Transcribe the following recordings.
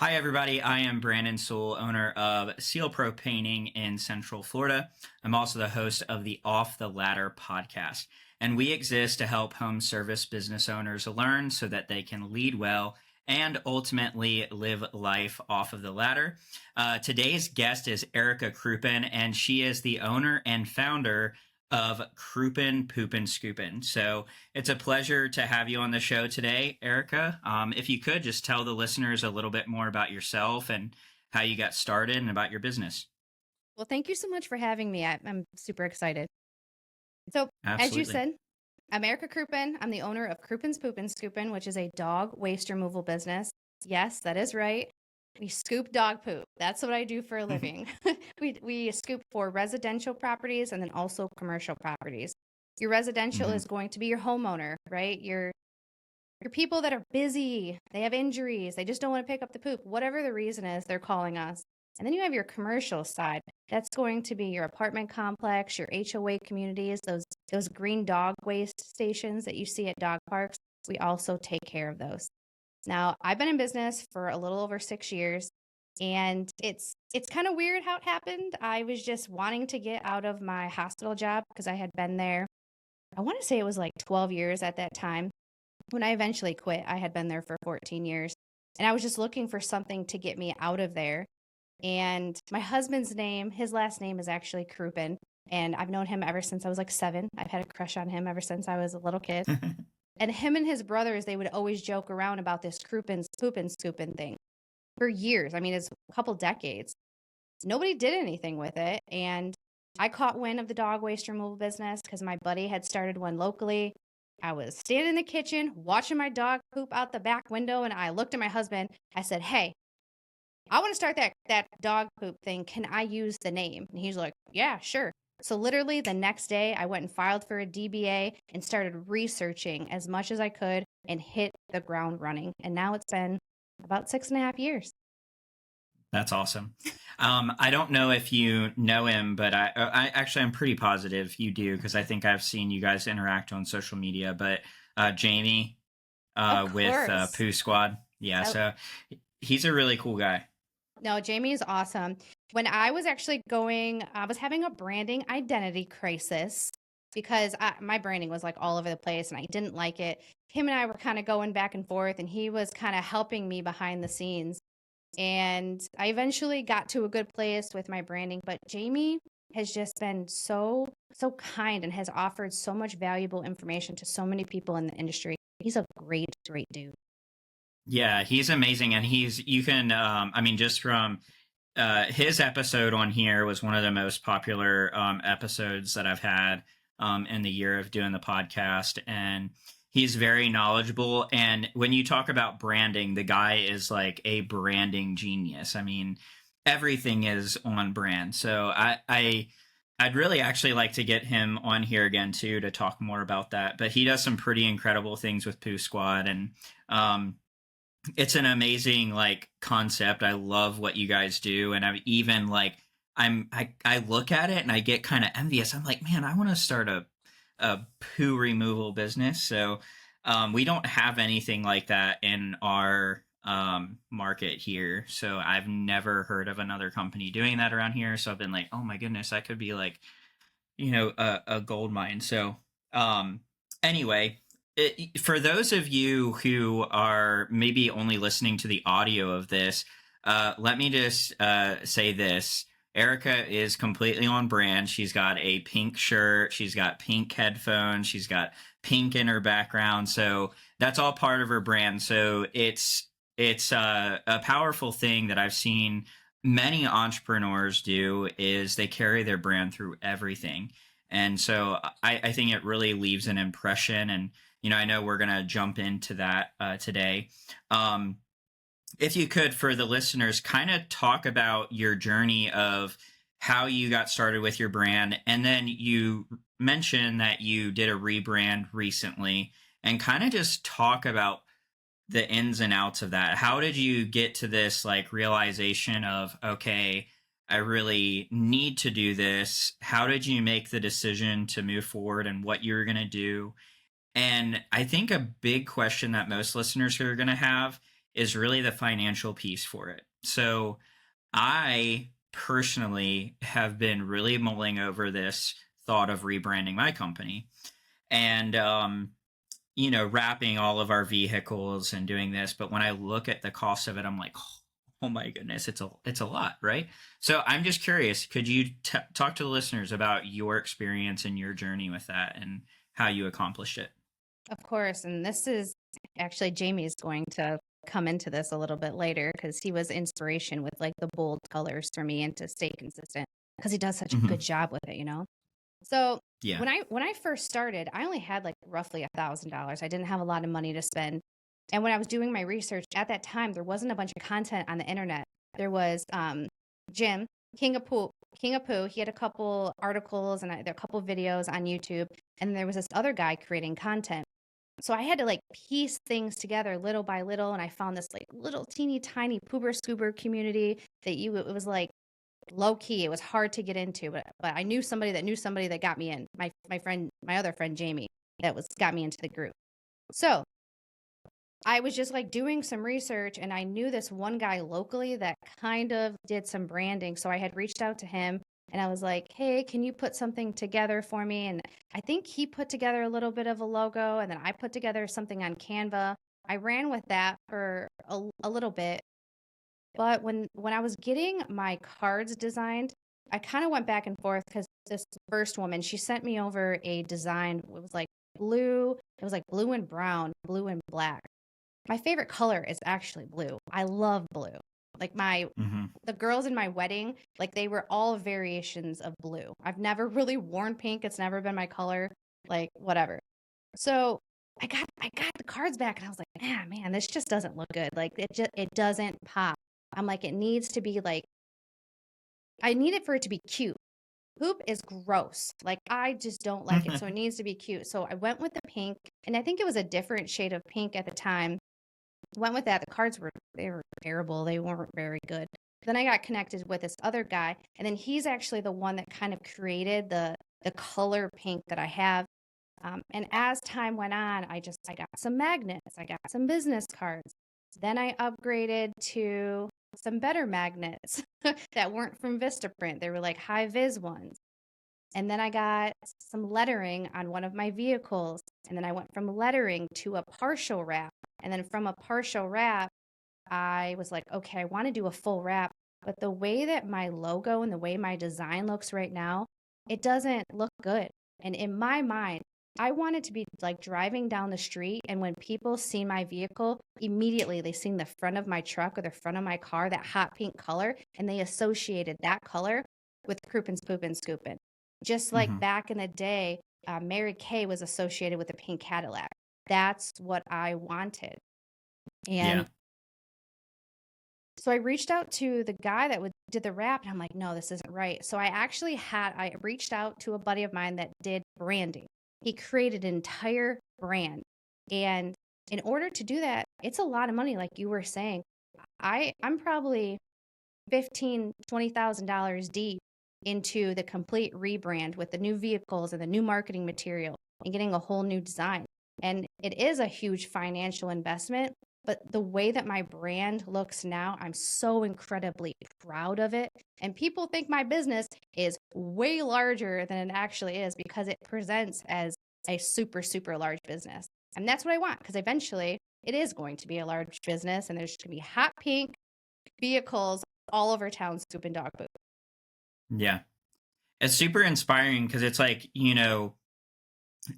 Hi, everybody. I am Branden Sewell, owner of Seal Pro Painting in Central Florida. I'm also the host of the Off the Ladder podcast, and we exist to help home service business owners learn so that they can lead well and ultimately live life off of the ladder. Today's guest is Erica Crouppen, and she is the owner and founder of Krupin, Poopin, Scoopin. So it's a pleasure to have you on the show today, Erica. If you could just tell the listeners a little bit more about yourself and how you got started and about your business. Well, thank you so much for having me. I'm super excited. So, Absolutely. as you said, I'm Erica Crouppen. I'm the owner of Krupin's Poopin Scoopin, which is a dog waste removal business. Yes, that is right. We scoop dog poop. That's what I do for a living. we scoop for residential properties and then also commercial properties. Your residential is going to be your homeowner, right? Your people that are busy, they have injuries, they just don't want to pick up the poop. Whatever the reason is, they're calling us. And then you have your commercial side. That's going to be your apartment complex, your HOA communities, those green dog waste stations that you see at dog parks. We also take care of those. Now, I've been in business for a little over 6 years, and it's kind of weird how it happened. I was just wanting to get out of my hospital job because I had been there. I want to say it was like 12 years at that time. When I eventually quit, I had been there for 14 years, and I was just looking for something to get me out of there. And my husband's name, his last name is actually Krupin, and I've known him ever since I was like 7. I've had a crush on him ever since I was a little kid. And him and his brothers, they would always joke around about this Krupin's Poopin Scoopin thing for years. I mean, it's a couple decades. Nobody did anything with it. And I caught wind of the dog waste removal business because my buddy had started one locally. I was standing in the kitchen watching my dog poop out the back window, and I looked at my husband. I said, "Hey, I want to start that dog poop thing. Can I use the name?" And he's like, "Yeah, sure." So literally the next day, I went and filed for a DBA and started researching as much as I could and hit the ground running. And now it's been about 6.5 years. That's awesome. I don't know if you know him, but I actually I'm pretty positive you do because I think I've seen you guys interact on social media. But Jamie with Pooh Squad, yeah. So he's a really cool guy. No, Jamie is awesome. When I was actually I was having a branding identity crisis because my branding was like all over the place and I didn't like it. Him and I were kind of going back and forth, and he was kind of helping me behind the scenes. And I eventually got to a good place with my branding, but Jamie has just been so kind and has offered so much valuable information to so many people in the industry. He's a great dude. Yeah, he's amazing, and you can I mean, just from his episode on here was one of the most popular episodes that I've had in the year of doing the podcast, and he's very knowledgeable. And when you talk about branding, the guy is like a branding genius. I mean, everything is on brand. So I'd really actually like to get him on here again too to talk more about that. But he does some pretty incredible things with Pooh Squad, and it's an amazing like concept. I love what you guys do, and I'm even like I look at it and I get kind of envious. I'm like, man, I want to start a poo removal business. So we don't have anything like that in our market here. So I've never heard of another company doing that around here. So I've been like, oh my goodness, that could be like, a gold mine. So anyway, for those of you who are maybe only listening to the audio of this, let me just say this. Erica is completely on brand. She's got a pink shirt. She's got pink headphones. She's got pink in her background. So that's all part of her brand. So it's a powerful thing that I've seen many entrepreneurs do is they carry their brand through everything. And so I think it really leaves an impression. And I know we're going to jump into that today. If you could, for the listeners, kind of talk about your journey of how you got started with your brand. And then you mentioned that you did a rebrand recently, and kind of just talk about the ins and outs of that. How did you get to this like realization of, okay, I really need to do this? How did you make the decision to move forward and what you were going to do? And I think a big question that most listeners are going to have is really the financial piece for it. So I personally have been really mulling over this thought of rebranding my company, and wrapping all of our vehicles and doing this. But when I look at the cost of it, I'm like, oh my goodness, it's a lot, right? So I'm just curious, could you talk to the listeners about your experience and your journey with that and how you accomplished it? Of course. And this is actually Jamie's going to come into this a little bit later because he was inspiration with like the bold colors for me and to stay consistent because he does such a Hmm. good job with it, you know? So Yeah. when I first started, I only had like roughly $1,000. I didn't have a lot of money to spend. And when I was doing my research at that time, there wasn't a bunch of content on the internet. There was Jim, King of Poo. King of Pooh, he had a couple articles and there a couple videos on YouTube. And there was this other guy creating content. So I had to like piece things together little by little. And I found this like little teeny tiny poober scoober community that it was like low key. It was hard to get into, but I knew somebody that knew somebody that got me in. My other friend Jamie that was got me into the group. So I was just like doing some research and I knew this one guy locally that kind of did some branding. So I had reached out to him and I was like, hey, can you put something together for me? And I think he put together a little bit of a logo and then I put together something on Canva. I ran with that for a little bit. But when I was getting my cards designed, I kind of went back and forth because this first woman, she sent me over a design. It was like blue. It was like blue and brown, blue and black. My favorite color is actually blue. I love blue. Like Hmm. the girls in my wedding, like they were all variations of blue. I've never really worn pink. It's never been my color, like whatever. So I got the cards back and I was like, man, this just doesn't look good. Like it doesn't pop. I'm like, it needs to be like I need it for it to be cute. Poop is gross. Like I just don't like it. So it needs to be cute. So I went with the pink and I think it was a different shade of pink at the time. Went with that. The cards they were terrible. They weren't very good. Then I got connected with this other guy, and then he's actually the one that kind of created the color pink that I have. And as time went on, I got some magnets, I got some business cards. Then I upgraded to some better magnets that weren't from Vistaprint. They were like high vis ones. And then I got some lettering on one of my vehicles. And then I went from lettering to a partial wrap. And then from a partial wrap, I was like, okay, I want to do a full wrap. But the way that my logo and the way my design looks right now, it doesn't look good. And in my mind, I want it to be like driving down the street. And when people see my vehicle, immediately they see the front of my truck or the front of my car, that hot pink color, and they associated that color with Krupin's Poopin' Scoopin'. Just like Hmm. back in the day, Mary Kay was associated with a pink Cadillac. That's what I wanted. Yeah. And so I reached out to the guy that did the wrap, and I'm like, no, this isn't right. So I reached out to a buddy of mine that did branding. He created an entire brand. And in order to do that, it's a lot of money, like you were saying. I'm probably $20,000 deep into the complete rebrand with the new vehicles and the new marketing material and getting a whole new design. And it is a huge financial investment, but the way that my brand looks now, I'm so incredibly proud of it. And people think my business is way larger than it actually is because it presents as a super, super large business. And that's what I want because eventually it is going to be a large business and there's going to be hot pink vehicles all over town scooping dog poop. Yeah. It's super inspiring because it's like,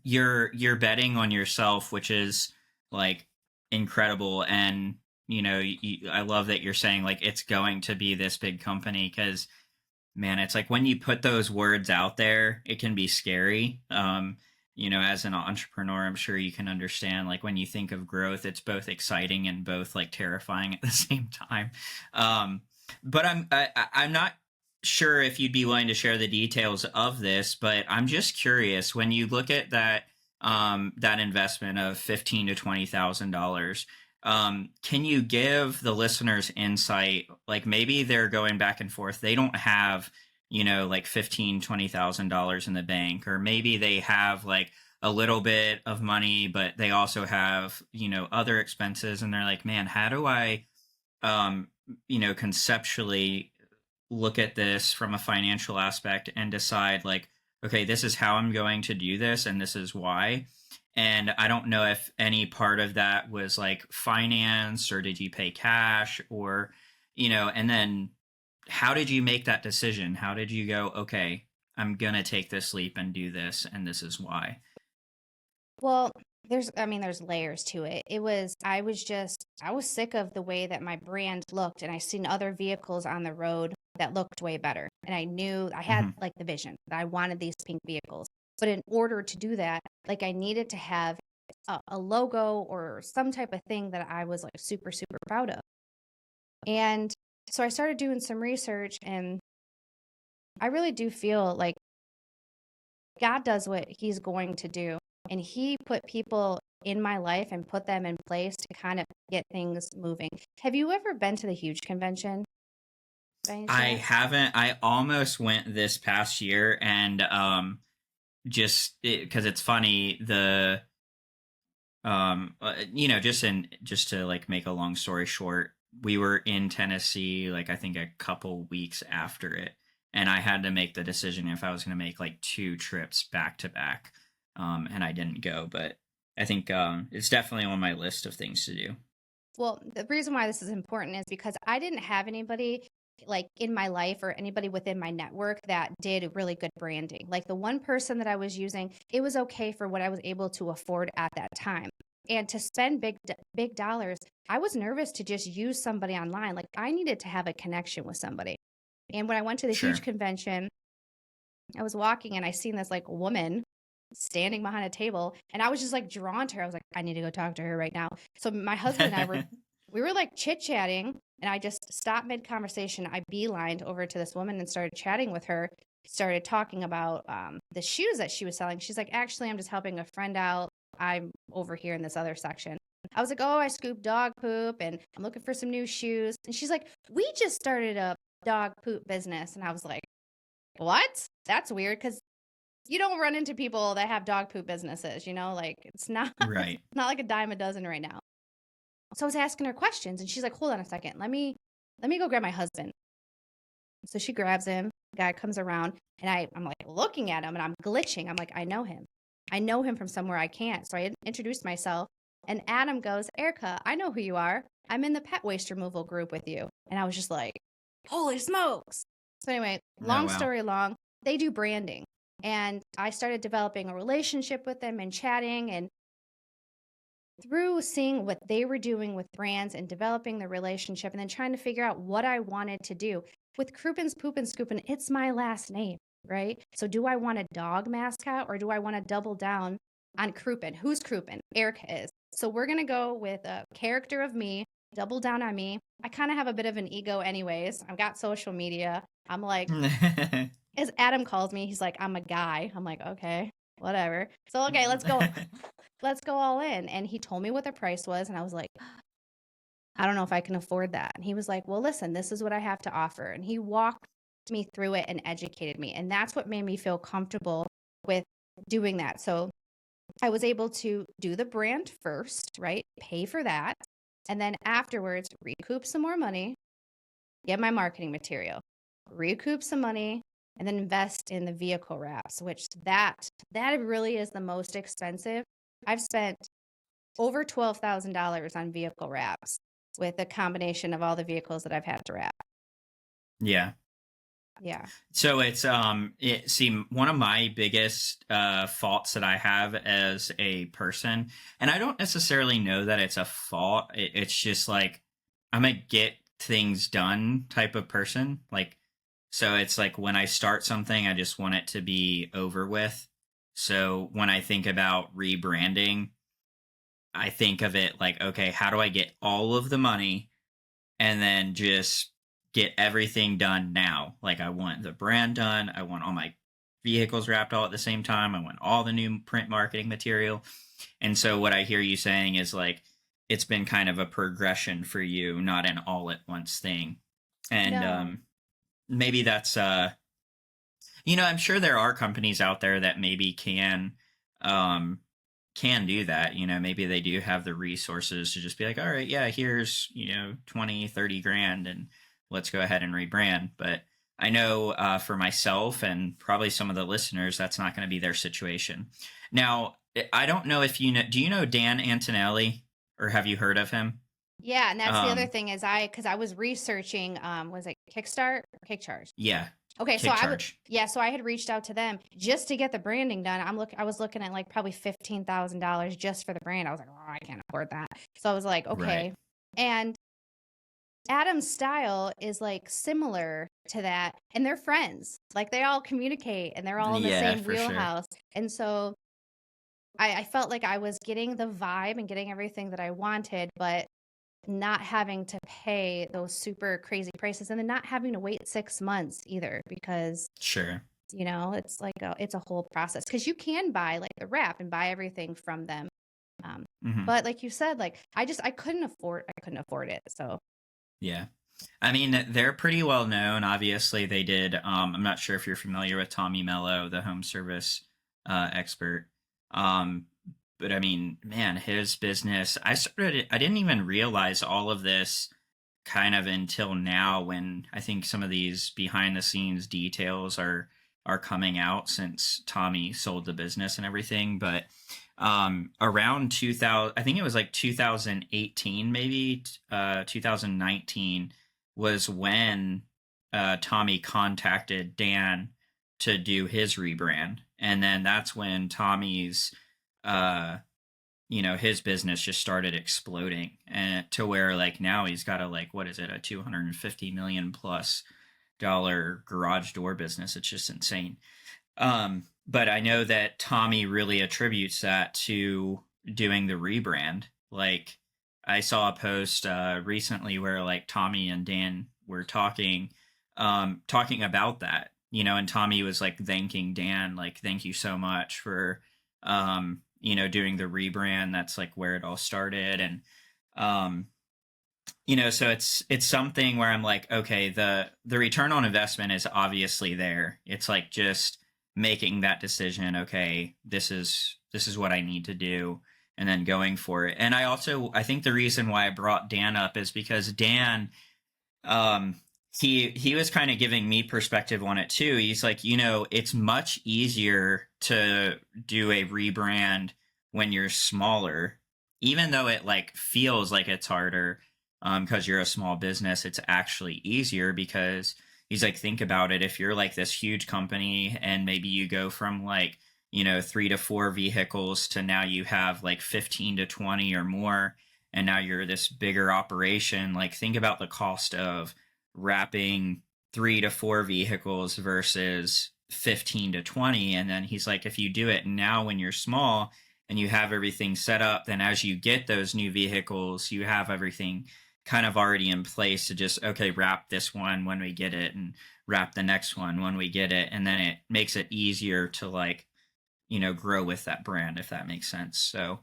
you're betting on yourself, which is like incredible. And I love that you're saying like it's going to be this big company, because man, it's like when you put those words out there, it can be scary. As an entrepreneur, I'm sure you can understand, like when you think of growth, it's both exciting and both like terrifying at the same time. But I'm not sure if you'd be willing to share the details of this, but I'm just curious, when you look at that investment of $15,000 to $20,000, can you give the listeners insight? Like maybe they're going back and forth. They don't have, like $15,000 to $20,000 in the bank, or maybe they have like a little bit of money, but they also have, other expenses. And they're like, man, how do I, um, conceptually look at this from a financial aspect and decide, like, okay, this is how I'm going to do this and this is why. And I don't know if any part of that was like finance, or did you pay cash, or, and then how did you make that decision? How did you go, okay, I'm going to take this leap and do this, and this is why? Well, there's layers to it. I was sick of the way that my brand looked, and I seen other vehicles on the road that looked way better. And I knew I had Hmm. like the vision that I wanted these pink vehicles. But in order to do that, like I needed to have a logo or some type of thing that I was like super, super proud of. And so I started doing some research, and I really do feel like God does what he's going to do. And he put people in my life and put them in place to kind of get things moving. Have you ever been to the huge convention by any I chance? haven't. I almost went this past year, and just because it's funny, just to like make a long story short, we were in Tennessee, like I think a couple weeks after it, and I had to make the decision if I was going to make like two trips back to back, and I didn't go, but I think it's definitely on my list of things to do. Well, the reason why this is important is because I didn't have anybody like in my life or anybody within my network that did really good branding. Like the one person that I was using, it was okay for what I was able to afford at that time. And to spend big dollars, I was nervous to just use somebody online. Like I needed to have a connection with somebody. And when I went to the huge Sure. convention, I was walking and I seen this like woman standing behind a table, and I was just like drawn to her. I was like, I need to go talk to her right now. So my husband and I were like chit chatting, and I just stopped mid conversation. I beelined over to this woman and started chatting with her. Started talking about the shoes that she was selling. She's like, actually, I'm just helping a friend out. I'm over here in this other section. I was like, oh, I scoop dog poop and I'm looking for some new shoes. And she's like, we just started a dog poop business. And I was like, what? That's weird because you don't run into people that have dog poop businesses, like it's not it's Right. not like a dime a dozen right now. So I was asking her questions and she's like, hold on a second. Let me go grab my husband. So she grabs him, the guy comes around, and I'm like looking at him and I'm glitching. I'm like, I know him. I know him from somewhere I can't. So I introduced myself, and Adam goes, Erica, I know who you are. I'm in the pet waste removal group with you. And I was just like, holy smokes. So anyway, Oh, long wow. story long, they do branding. And I started developing a relationship with them and chatting. And through seeing what they were doing with brands and developing the relationship and then trying to figure out what I wanted to do. With Krupin's Poopin Scoopin, it's my last name, right? So do I want a dog mascot or do I want to double down on Krupin? Who's Krupin? Erica is. So we're going to go with a character of me, double down on me. I kind of have a bit of an ego anyways. I've got social media. I'm like, as Adam calls me, he's like, I'm a guy. I'm like, okay, whatever. So, okay, let's go. Let's go all in. And he told me what the price was. And I was like, I don't know if I can afford that. And he was like, well, listen, this is what I have to offer. And he walked me through it and educated me. And that's what made me feel comfortable with doing that. So I was able to do the brand first, right? Pay for that. And then afterwards, recoup some more money, get my marketing material, recoup some money, and then invest in the vehicle wraps, which that really is the most expensive. I've spent over $12,000 on vehicle wraps with a combination of all the vehicles that I've had to wrap. Yeah. Yeah. So one of my biggest faults that I have as a person, and I don't necessarily know that it's a fault. It's just like I'm a get things done type of person. Like, so it's like when I start something, I just want it to be over with. So when I think about rebranding, I think of it like, okay, how do I get all of the money and then just get everything done now? Like, I want the brand done. I want all my vehicles wrapped all at the same time. I want all the new print marketing material. And so what I hear you saying is like, it's been kind of a progression for you, not an all at once thing. And No. maybe that's I'm sure there are companies out there that maybe can um, can do that. Maybe they do have the resources to just be like, all right, yeah, here's, 20, 30 grand and let's go ahead and rebrand. But I know for myself and probably some of the listeners, that's not going to be their situation. Now, I don't know if do you know Dan Antonelli, or have you heard of him? Yeah, and that's the other Um, thing is because I was researching, was it Kickstart or Kickcharge? yeah, Okay, so Kick I would, Charge. yeah, so I had reached out to them just to get the branding done. I was looking at like probably $15,000 just for the brand. I was like, oh, I can't afford that. So I was like, Right. okay. And Adam's style is like similar to that, and they're friends. Like they all communicate and they're all in the Yeah, same for sure. wheelhouse. And so I felt like I was getting the vibe and getting everything that I wanted, but not having to pay those super crazy prices and then not having to wait 6 months either because Sure. it's like it's a whole process because you can buy like the wrap and buy everything from them. Um, Hmm. but like you said, like I couldn't afford it. So Yeah. I mean, they're pretty well known. Obviously, they did. I'm not sure if you're familiar with Tommy Mello, the home service expert. Um, but I mean, man, his business. I didn't even realize all of this kind of until now, when I think some of these behind the scenes details are coming out since Tommy sold the business and everything. But around 2000, I think it was like 2018, maybe 2019 was when Tommy contacted Dan to do his rebrand. And then that's when Tommy's uh, his business just started exploding, and to where like now he's got a, like, what is it, a 250 million plus dollar garage door business. It's just insane. But I know that Tommy really attributes that to doing the rebrand. Like, I saw a post recently where like Tommy and Dan were talking about that, and Tommy was like thanking Dan, like, thank you so much for doing the rebrand. That's like where it all started. And um so it's something where I'm like, okay, the return on investment is obviously there. It's like just making that decision. Okay, this is what I need to do, and then going for it. And I think the reason why I brought Dan up is because Dan, um, he was kind of giving me perspective on it too. He's like, it's much easier to do a rebrand when you're smaller, even though it like feels like it's harder, because you're a small business. It's actually easier because he's like, think about it. If you're like this huge company and maybe you go from like, 3 to 4 vehicles to now you have like 15 to 20 or more, and now you're this bigger operation. Like, think about the cost of wrapping 3 to 4 vehicles versus 15 to 20. And then he's like, if you do it now when you're small and you have everything set up, then as you get those new vehicles, you have everything kind of already in place to just, okay, wrap this one when we get it and wrap the next one when we get it. And then it makes it easier to like, grow with that brand, if that makes sense. So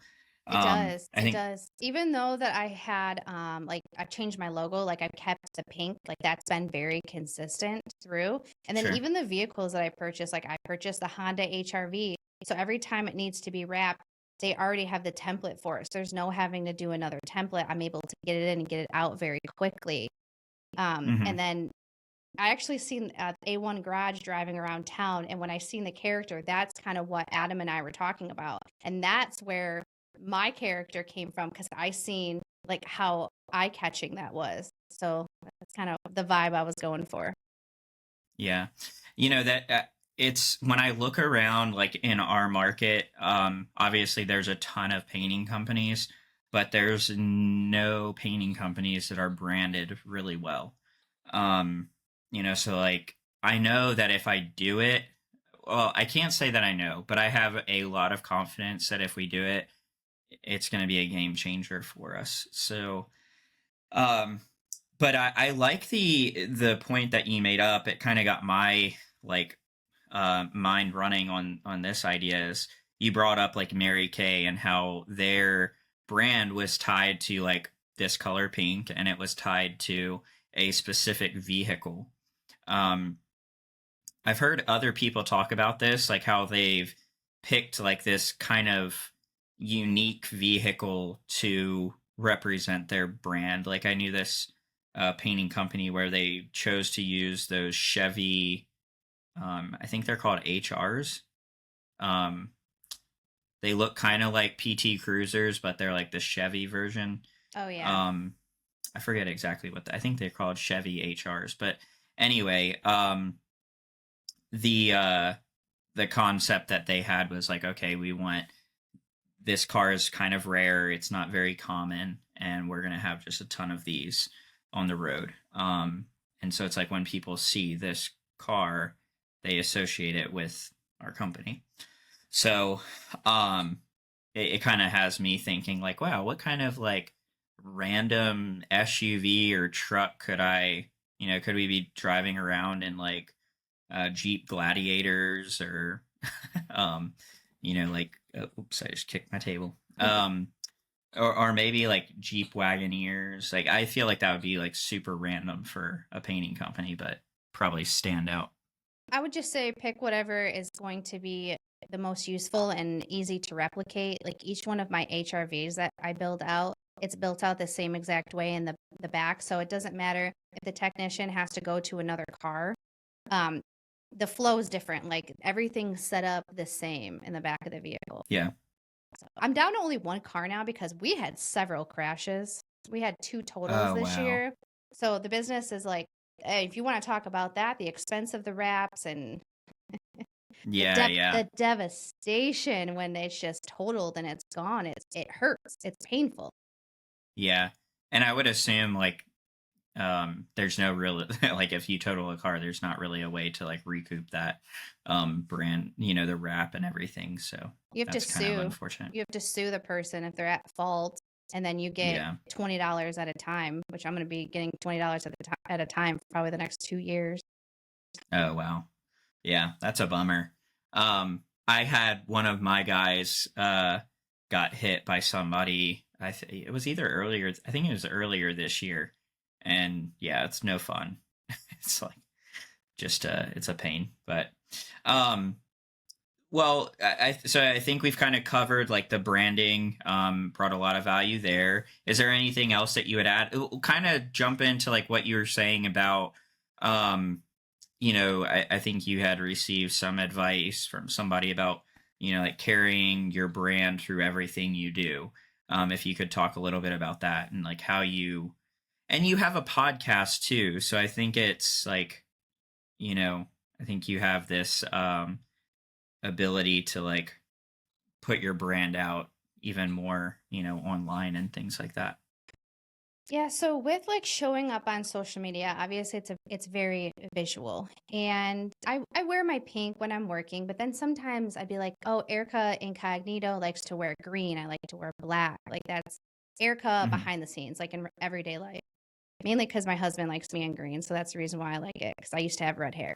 it does. I It think, does. Even though that I had like I changed my logo, like I've kept the pink, like that's been very consistent through. And then sure. even the vehicles that I purchased, like I purchased the Honda HRV. So every time it needs to be wrapped, they already have the template for it. So there's no having to do another template. I'm able to get it in and get it out very quickly. Hmm. And then I actually seen A1 Garage driving around town, and when I seen the character, that's kind of what Adam and I were talking about, and that's where my character came from because I seen like how eye catching that was. So that's kind of the vibe I was going for. Yeah. That it's when I look around like in our market, obviously there's a ton of painting companies, but there's no painting companies that are branded really well. Um, so like I know that if I do it, well, I can't say that I know, but I have a lot of confidence that if we do it, it's going to be a game changer for us. So, um, but I like the point that you made up. It kind of got my like mind running on this idea. Is you brought up like Mary Kay and how their brand was tied to like this color pink, and it was tied to a specific vehicle. Um, I've heard other people talk about this, like how they've picked like this kind of unique vehicle to represent their brand. Like I knew this painting company where they chose to use those Chevy, I think they're called HRs. Um, they look kind of like PT Cruisers, but they're like the Chevy version. Oh yeah. Um, I forget exactly I think they're called Chevy HRs, but anyway, the uh, the concept that they had was like, okay, we want this car is kind of rare, it's not very common, and we're gonna have just a ton of these on the road. And so it's like when people see this car, they associate it with our company. So it kind of has me thinking like, wow, what kind of like random SUV or truck could I, could we be driving around in like Jeep Gladiators or, like, oops, I just kicked my table. Or maybe like Jeep Wagoneers. Like, I feel like that would be like super random for a painting company, but probably stand out. I would just say pick whatever is going to be the most useful and easy to replicate. Like each one of my HRVs that I build out, it's built out the same exact way in the back. So it doesn't matter if the technician has to go to another car. The flow is different. Like everything's set up the same in the back of the vehicle. Yeah. So I'm down to only one car now because we had several crashes. We had 2 totals this year. So the business is like, hey, if you want to talk about that, the expense of the wraps and the devastation when it's just totaled and it's gone, it hurts. It's painful. Yeah. And I would assume like there's no real like if you total a car, there's not really a way to like recoup that brand, the wrap and everything. So you have to sue. Kind of unfortunate. You have to sue the person if they're at fault, and then you get $20 at a time, which I'm going to be getting $20 at a time for probably the next 2 years. Oh wow. Yeah, that's a bummer. I had one of my guys got hit by somebody. It was either earlier. I think it was earlier this year, and yeah, it's no fun. It's like just it's a pain. But well, so I think we've kind of covered like the branding. Brought a lot of value there. Is there anything else that you would add? We'll kind of jump into like what you were saying about. I think you had received some advice from somebody about, like carrying your brand through everything you do. If you could talk a little bit about that and like how and you have a podcast too. So I think it's like, I think you have this ability to like put your brand out even more, online and things like that. Yeah, so with like showing up on social media, obviously it's very visual. And I wear my pink when I'm working, but then sometimes I'd be like, oh, Erica Incognito likes to wear green. I like to wear black. Like that's Erica behind the scenes, like in everyday life. Mainly because my husband likes me in green. So that's the reason why I like it, because I used to have red hair.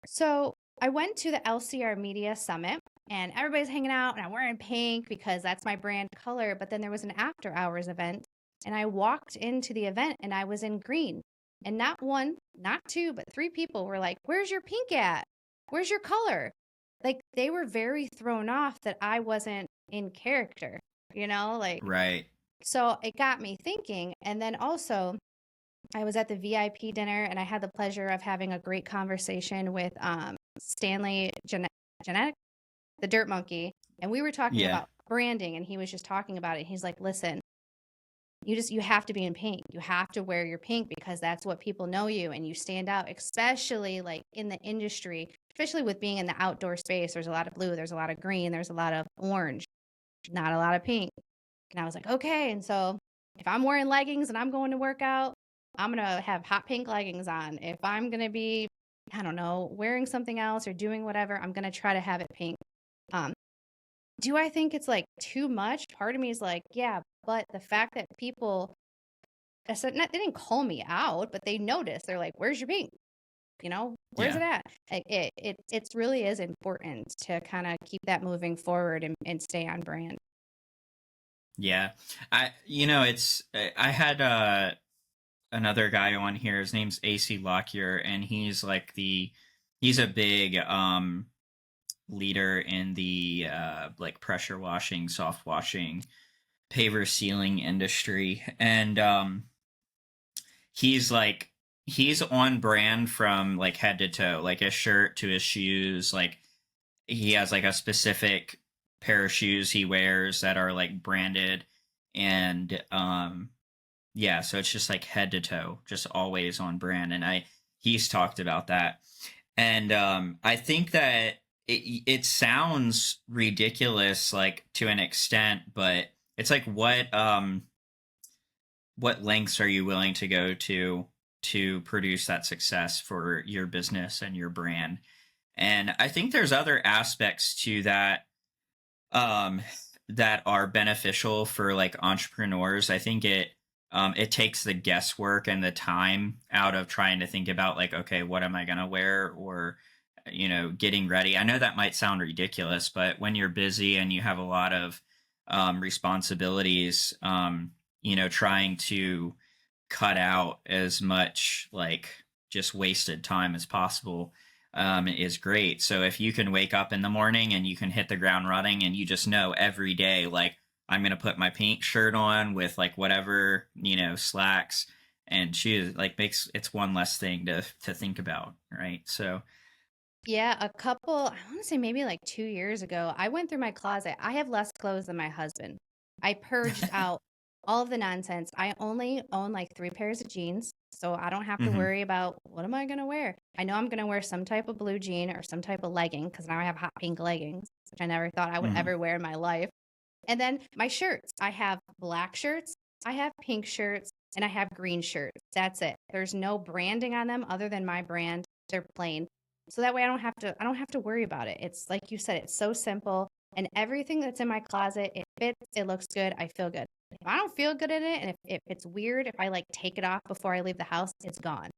So I went to the LCR Media Summit and everybody's hanging out and I'm wearing pink because that's my brand color. But then there was an after hours event. And I walked into the event and I was in green. And not 1, not 2, but 3 people were like, where's your pink at? Where's your color? Like they were very thrown off that I wasn't in character, like. Right. So it got me thinking. And then also I was at the VIP dinner and I had the pleasure of having a great conversation with Stanley Genetic, the Dirt Monkey. And we were talking about branding and he was just talking about it. He's like, listen, you have to be in pink. You have to wear your pink because that's what people know you and you stand out, especially like in the industry, especially with being in the outdoor space. There's a lot of blue, there's a lot of green, there's a lot of orange, not a lot of pink. And I was like, okay. And so if I'm wearing leggings and I'm going to work out, I'm going to have hot pink leggings on. If I'm going to be, I don't know, wearing something else or doing whatever, I'm going to try to have it pink. Do I think it's like too much? Part of me is like, yeah, but the fact that people, they didn't call me out, but they noticed. They're like, where's your pink? Where's it at? Like it really is important to kind of keep that moving forward and stay on brand. Yeah. I had another guy on here. His name's AC Lockyer, and he's like he's a big leader in the like pressure washing, soft washing, paver sealing industry, and he's like he's on brand from like head to toe, like his shirt to his shoes. Like he has like a specific pair of shoes he wears that are like branded, and yeah, so it's just like head to toe, just always on brand. And I he's talked about that, and I think that it sounds ridiculous, like to an extent, but it's like what lengths are you willing to go to produce that success for your business and your brand? And I think there's other aspects to that um, that are beneficial for like entrepreneurs. I think it takes the guesswork and the time out of trying to think about like, okay, what am I gonna wear, or getting ready. I know that might sound ridiculous, but when you're busy and you have a lot of responsibilities, trying to cut out as much like just wasted time as possible is great. So if you can wake up in the morning and you can hit the ground running, and you just know every day, like, I'm going to put my pink shirt on with like whatever, slacks and shoes, like, makes it's one less thing to think about. Right. So, Yeah, I want to say maybe like 2 years ago, I went through my closet. I have less clothes than my husband. I purged out all of the nonsense. I only own like 3 pairs of jeans, so I don't have to mhm, worry about what am I going to wear. I know I'm going to wear some type of blue jean or some type of legging because now I have hot pink leggings, which I never thought I would mhm, ever wear in my life. And then my shirts, I have black shirts, I have pink shirts, and I have green shirts. That's it. There's no branding on them other than my brand. They're plain. So that way I don't have to worry about it. It's like you said, it's so simple, and everything that's in my closet, it fits, it looks good, I feel good. If I don't feel good in it, and if it's weird, if I like take it off before I leave the house, it's gone.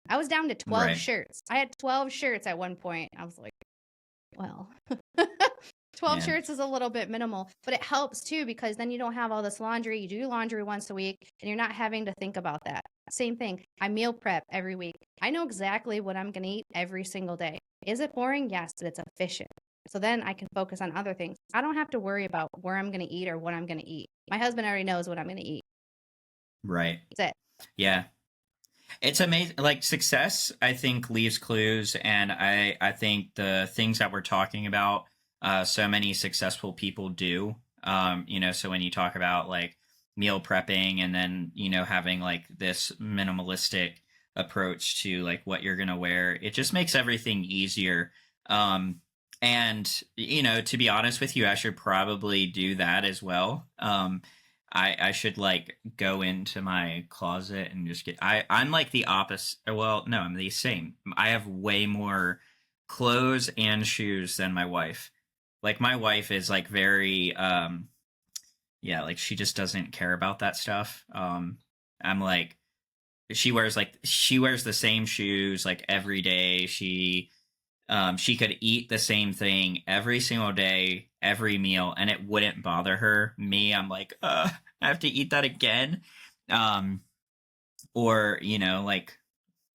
I was down to 12 right, shirts. I had 12 shirts at one point. I was like, well, 12 yeah, shirts is a little bit minimal, but it helps too because then you don't have all this laundry. You do laundry once a week and you're not having to think about that. Same thing. I meal prep every week. I know exactly what I'm going to eat every single day. Is it boring? Yes, but it's efficient. So then I can focus on other things. I don't have to worry about where I'm going to eat or what I'm going to eat. My husband already knows what I'm going to eat. right, That's it. yeah. It's amazing. Like, success, I think, leaves clues, and I think the things that we're talking about, so many successful people do. So when you talk about like meal prepping, and then having like this minimalistic approach to like what you're gonna wear, it just makes everything easier. Um, and to be honest with you, I should probably do that as well. I should like go into my closet and just get I'm like the opposite. Well, no, I'm the same. I have way more clothes and shoes than my wife. Like, my wife is like very yeah, like she just doesn't care about that stuff. I'm like, she wears the same shoes like every day. She could eat the same thing every single day, every meal, and it wouldn't bother her. Me, I'm like, I have to eat that again. Um, or, like,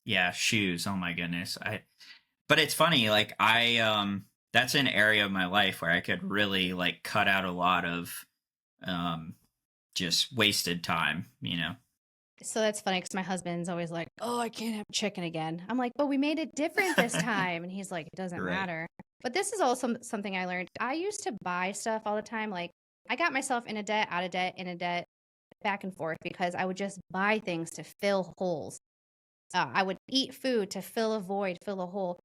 yeah, shoes. Oh my goodness. But it's funny, like, that's an area of my life where I could really like cut out a lot of, um, just wasted time. So that's funny because my husband's always like, "Oh, I can't have chicken again." I'm like, "But we made it different this time," and he's like, "It doesn't Right. matter." But this is also something I learned. I used to buy stuff all the time. Like I got myself in a debt, out of debt, in a debt, back and forth because I would just buy things to fill holes. I would eat food to fill a void, fill a hole.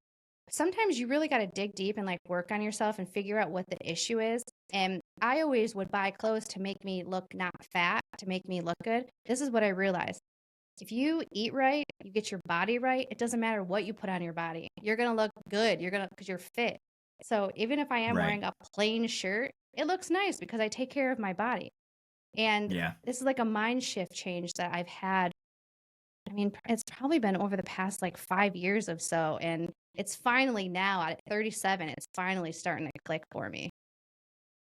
Sometimes you really got to dig deep and like work on yourself and figure out what the issue is. And I always would buy clothes to make me look not fat, to make me look good. This is what I realized. If you eat right, you get your body right, it doesn't matter what you put on your body. You're going to look good. Because you're fit. So even if I am Right. wearing a plain shirt, it looks nice because I take care of my body. And Yeah. this is like a mind shift change that I've had. I mean, it's probably been over the past like 5 years of so. And it's finally now at 37, it's finally starting to click for me.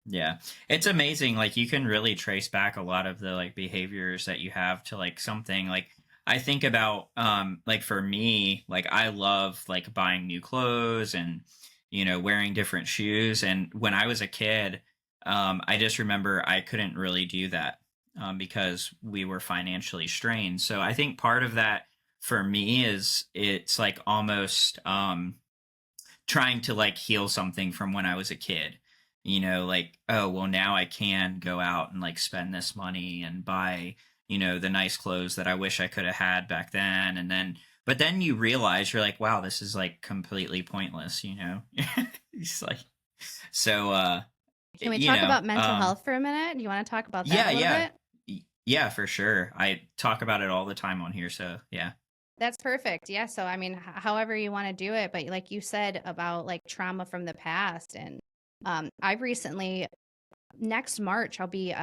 Yeah. It's amazing. Like, you can really trace back a lot of the like behaviors that you have to like something. Like, I think about like for me, like I love like buying new clothes and wearing different shoes. And when I was a kid, I just remember I couldn't really do that because we were financially strained. So I think part of that for me is it's like almost trying to like heal something from when I was a kid. Like, oh, well, now I can go out and like spend this money and buy, the nice clothes that I wish I could have had back then. But then you realize you're like, wow, this is like completely pointless. It's like, so, Can we you talk know, about mental health for a minute? Do you want to talk about that yeah, a little yeah, bit? yeah, for sure. I talk about it all the time on here. So, yeah. That's perfect. Yeah. So, I mean, however you want to do it, but like you said about like trauma from the past. And I've recently, next March, I'll be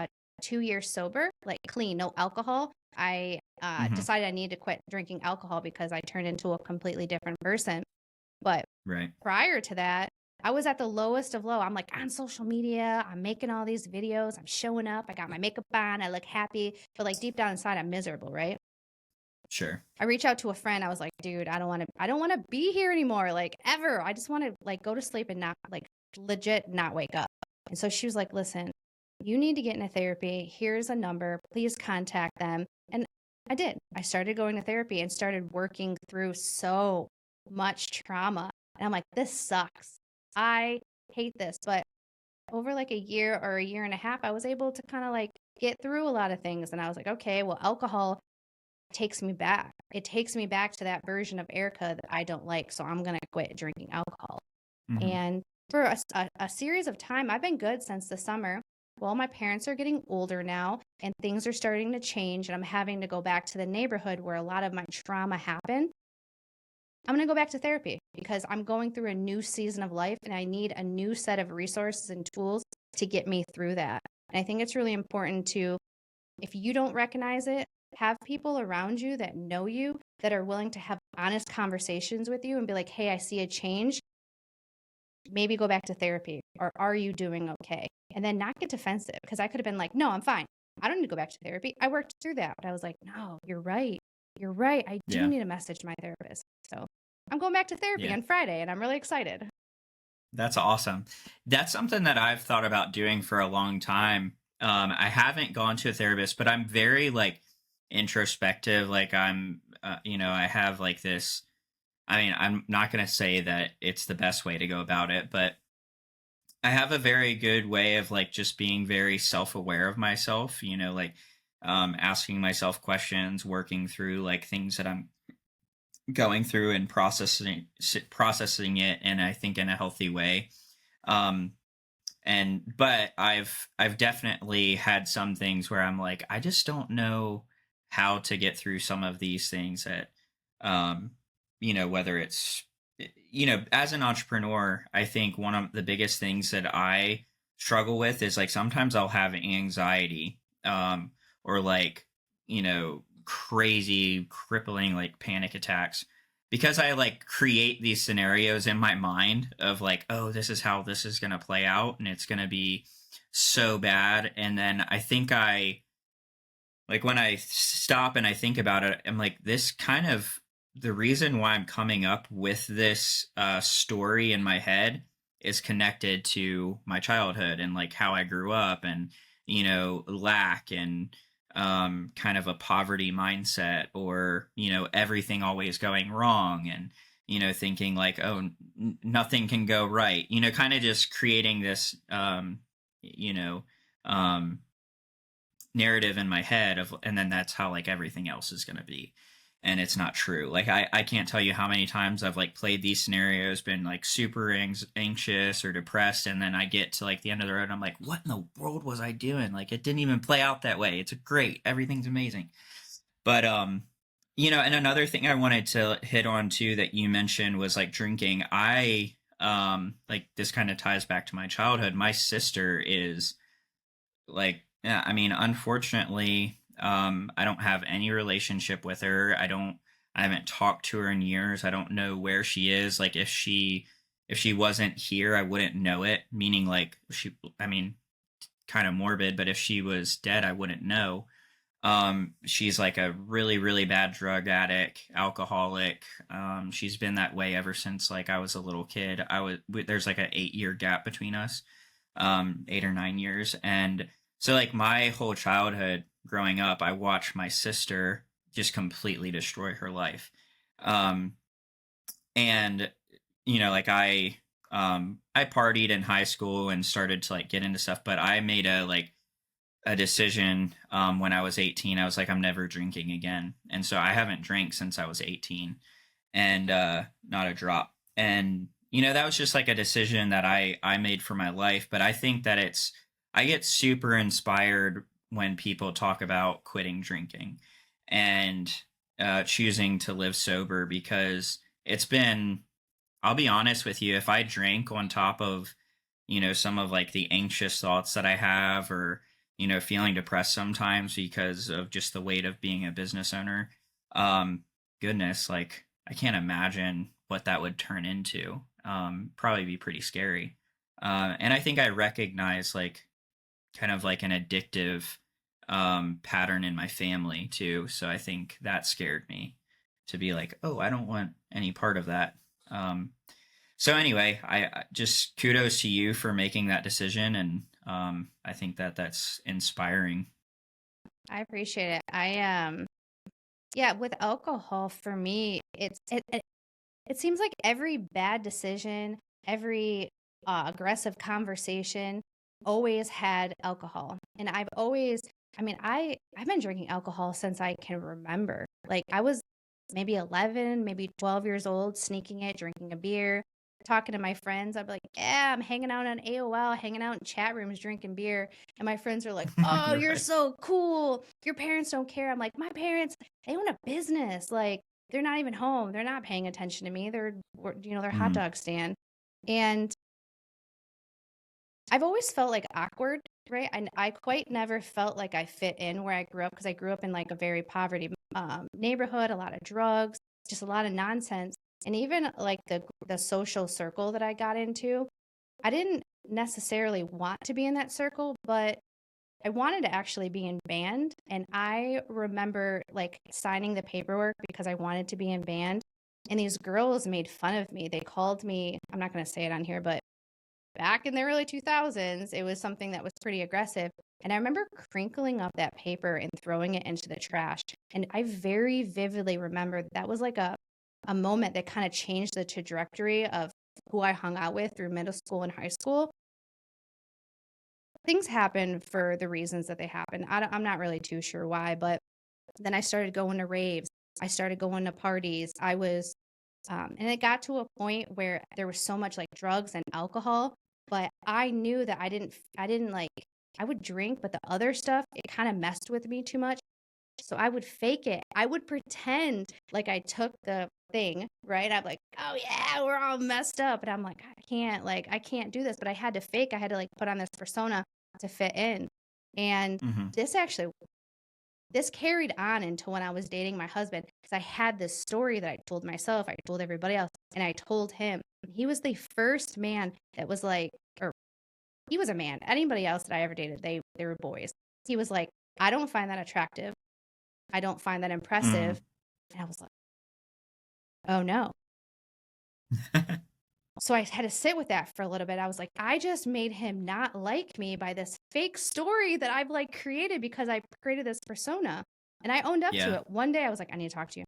2 years sober, like clean, no alcohol. I Hmm. decided I need to quit drinking alcohol because I turned into a completely different person. But Right. prior to that, I was at the lowest of low. I'm like on social media, I'm making all these videos, I'm showing up, I got my makeup on, I look happy, but like deep down inside, I'm miserable, right? Sure. I reached out to a friend. I was like, dude, I don't want to be here anymore. Like ever. I just want to like go to sleep and not like legit not wake up. And so she was like, listen, you need to get into therapy. Here's a number. Please contact them. And I did. I started going to therapy and started working through so much trauma. And I'm like, this sucks. I hate this. But over like a year or a year and a half, I was able to kind of like get through a lot of things. And I was like, okay, well, alcohol takes me back. It takes me back to that version of Erica that I don't like. So I'm going to quit drinking alcohol. Hmm. And for a series of time, I've been good since the summer. Well, my parents are getting older now and things are starting to change. And I'm having to go back to the neighborhood where a lot of my trauma happened. I'm going to go back to therapy because I'm going through a new season of life and I need a new set of resources and tools to get me through that. And I think it's really important to, if you don't recognize it, have people around you that know you that are willing to have honest conversations with you and be like, hey, I see a change. Maybe go back to therapy. Or are you doing okay? And then not get defensive because I could have been like, no, I'm fine. I don't need to go back to therapy. I worked through that. But I was like, no, you're right. You're right. I do Yeah. need to message my therapist. So I'm going back to therapy Yeah. on Friday and I'm really excited. That's awesome. That's something that I've thought about doing for a long time. I haven't gone to a therapist, but I'm very like introspective. Like I have like this. I mean, I'm not going to say that it's the best way to go about it, but I have a very good way of like just being very self-aware of myself. Like asking myself questions, working through like things that I'm going through and processing it, and I think in a healthy way. Um, and but I've definitely had some things where I'm like, I just don't know how to get through some of these things that um whether it's as an entrepreneur, I think one of the biggest things that I struggle with is like sometimes I'll have anxiety or like crazy crippling like panic attacks because I like create these scenarios in my mind of like, oh, this is how this is going to play out and it's going to be so bad. And then I think I like when I stop and I think about it, I'm like, this kind of the reason why I'm coming up with this story in my head is connected to my childhood and like how I grew up and lack and kind of a poverty mindset or everything always going wrong and thinking like, oh, nothing can go right, kind of just creating this you know um narrative in my head of, and then that's how like everything else is going to be. And it's not true. Like I can't tell you how many times I've like played these scenarios, been like super anxious or depressed, and then I get to like the end of the road and I'm like, what in the world was I doing? Like it didn't even play out that way. It's great, everything's amazing. But and another thing I wanted to hit on too that you mentioned was like drinking. I like this kind of ties back to my childhood. My sister is like, yeah, I mean, unfortunately, I don't have any relationship with her. I haven't talked to her in years. I don't know where she is. Like if she wasn't here, I wouldn't know it. Meaning like I mean, kind of morbid, but if she was dead, I wouldn't know. She's like a really, really bad drug addict, alcoholic. She's been that way ever since like I was a little kid. There's like an 8 year gap between us, 8 or 9 years. And so like my whole childhood growing up, I watched my sister just completely destroy her life. Um, and like I partied in high school and started to like get into stuff, but I made a decision when I was 18. I was like, I'm never drinking again. And so I haven't drank since I was 18, and not a drop. And that was just like a decision that I made for my life. But I think that I get super inspired when people talk about quitting drinking and choosing to live sober, because it's been, I'll be honest with you, if I drank on top of, some of like the anxious thoughts that I have, or, feeling depressed sometimes because of just the weight of being a business owner, goodness, like I can't imagine what that would turn into. Probably be pretty scary. And I think I recognize like kind of like an addictive pattern in my family too. So I think that scared me to be like, oh, I don't want any part of that. Um, so anyway, I just kudos to you for making that decision, and I think that that's inspiring. I appreciate it. Yeah, with alcohol for me, it seems like every bad decision, every aggressive conversation always had alcohol. And I've been drinking alcohol since I can remember. Like I was maybe 11, maybe 12 years old, sneaking it, drinking a beer, talking to my friends. I'd be like, yeah, I'm hanging out on AOL, hanging out in chat rooms, drinking beer. And my friends are like, oh, you're Right. so cool. Your parents don't care. I'm like, my parents, they own a business. Like, they're not even home. They're not paying attention to me. They're hot Mm, dog stand. And I've always felt like awkward, right? I quite never felt like I fit in where I grew up, because I grew up in like a very poverty neighborhood, a lot of drugs, just a lot of nonsense. And even like the social circle that I got into, I didn't necessarily want to be in that circle, but I wanted to actually be in band. And I remember like signing the paperwork because I wanted to be in band. And these girls made fun of me. They called me, I'm not going to say it on here, but back in the early 2000s, it was something that was pretty aggressive. And I remember crinkling up that paper and throwing it into the trash. And I very vividly remember that was like a moment that kind of changed the trajectory of who I hung out with through middle school and high school. Things happen for the reasons that they happen. I'm not really too sure why, but then I started going to raves. I started going to parties. And it got to a point where there was so much like drugs and alcohol, but I knew that I didn't like, I would drink, but the other stuff, it kind of messed with me too much. So I would fake it. I would pretend like I took the thing, right? I'm like, oh yeah, we're all messed up. And I'm like, I can't do this. But I had to fake, I had to like put on this persona to fit in. And hmm this actually this carried on into when I was dating my husband, because I had this story that I told myself, I told everybody else, and I told him. He was the first man that was like, or he was a man. Anybody else that I ever dated, they were boys. He was like, I don't find that attractive. I don't find that mm. impressive. And I was like, oh no. So I had to sit with that for a little bit. I was like, I just made him not like me by this fake story that I've like created because I created this persona. And I owned up to Yeah. it. One day I was like, I need to talk to you.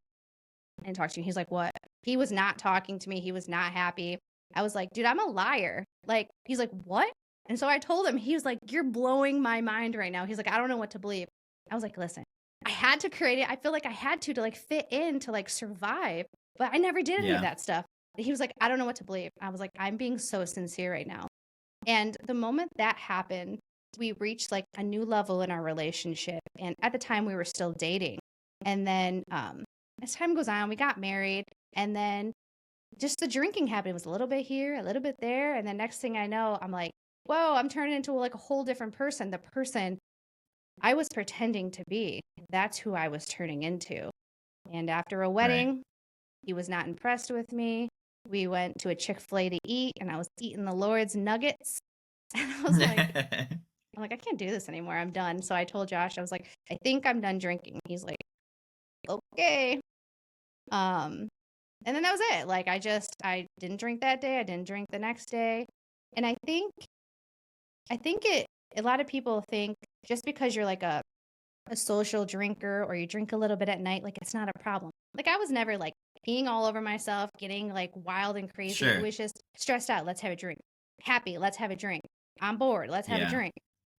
And talk to you. He's like, what? He was not talking to me. He was not happy. I was like, dude, I'm a liar. Like, he's like, what? And so I told him, he was like, you're blowing my mind right now. He's like, I don't know what to believe. I was like, listen, I had to create it. I feel like I had to like fit in, to like survive, but I never did any of Yeah. that stuff. He was like, I don't know what to believe. I was like, I'm being so sincere right now. And the moment that happened, we reached like a new level in our relationship. And at the time, we were still dating. And then as time goes on, we got married. And then just the drinking habit was a little bit here, a little bit there. And then next thing I know, I'm like, whoa, I'm turning into like a whole different person. The person I was pretending to be, that's who I was turning into. And after a Right. wedding, he was not impressed with me. We went to a Chick-fil-A to eat, and I was eating the Lord's nuggets. And I was like, I'm like, I can't do this anymore. I'm done. So I told Josh, I was like, I think I'm done drinking. He's like, okay. Um, and then that was it. Like, I didn't drink that day. I didn't drink the next day. And I think a lot of people think just because you're like a social drinker or you drink a little bit at night, like it's not a problem. Like I was never like peeing all over myself, getting like wild and crazy. It Sure. was just stressed out. Let's have a drink. Happy. Let's have a drink. I'm bored. Let's have a Yeah. drink.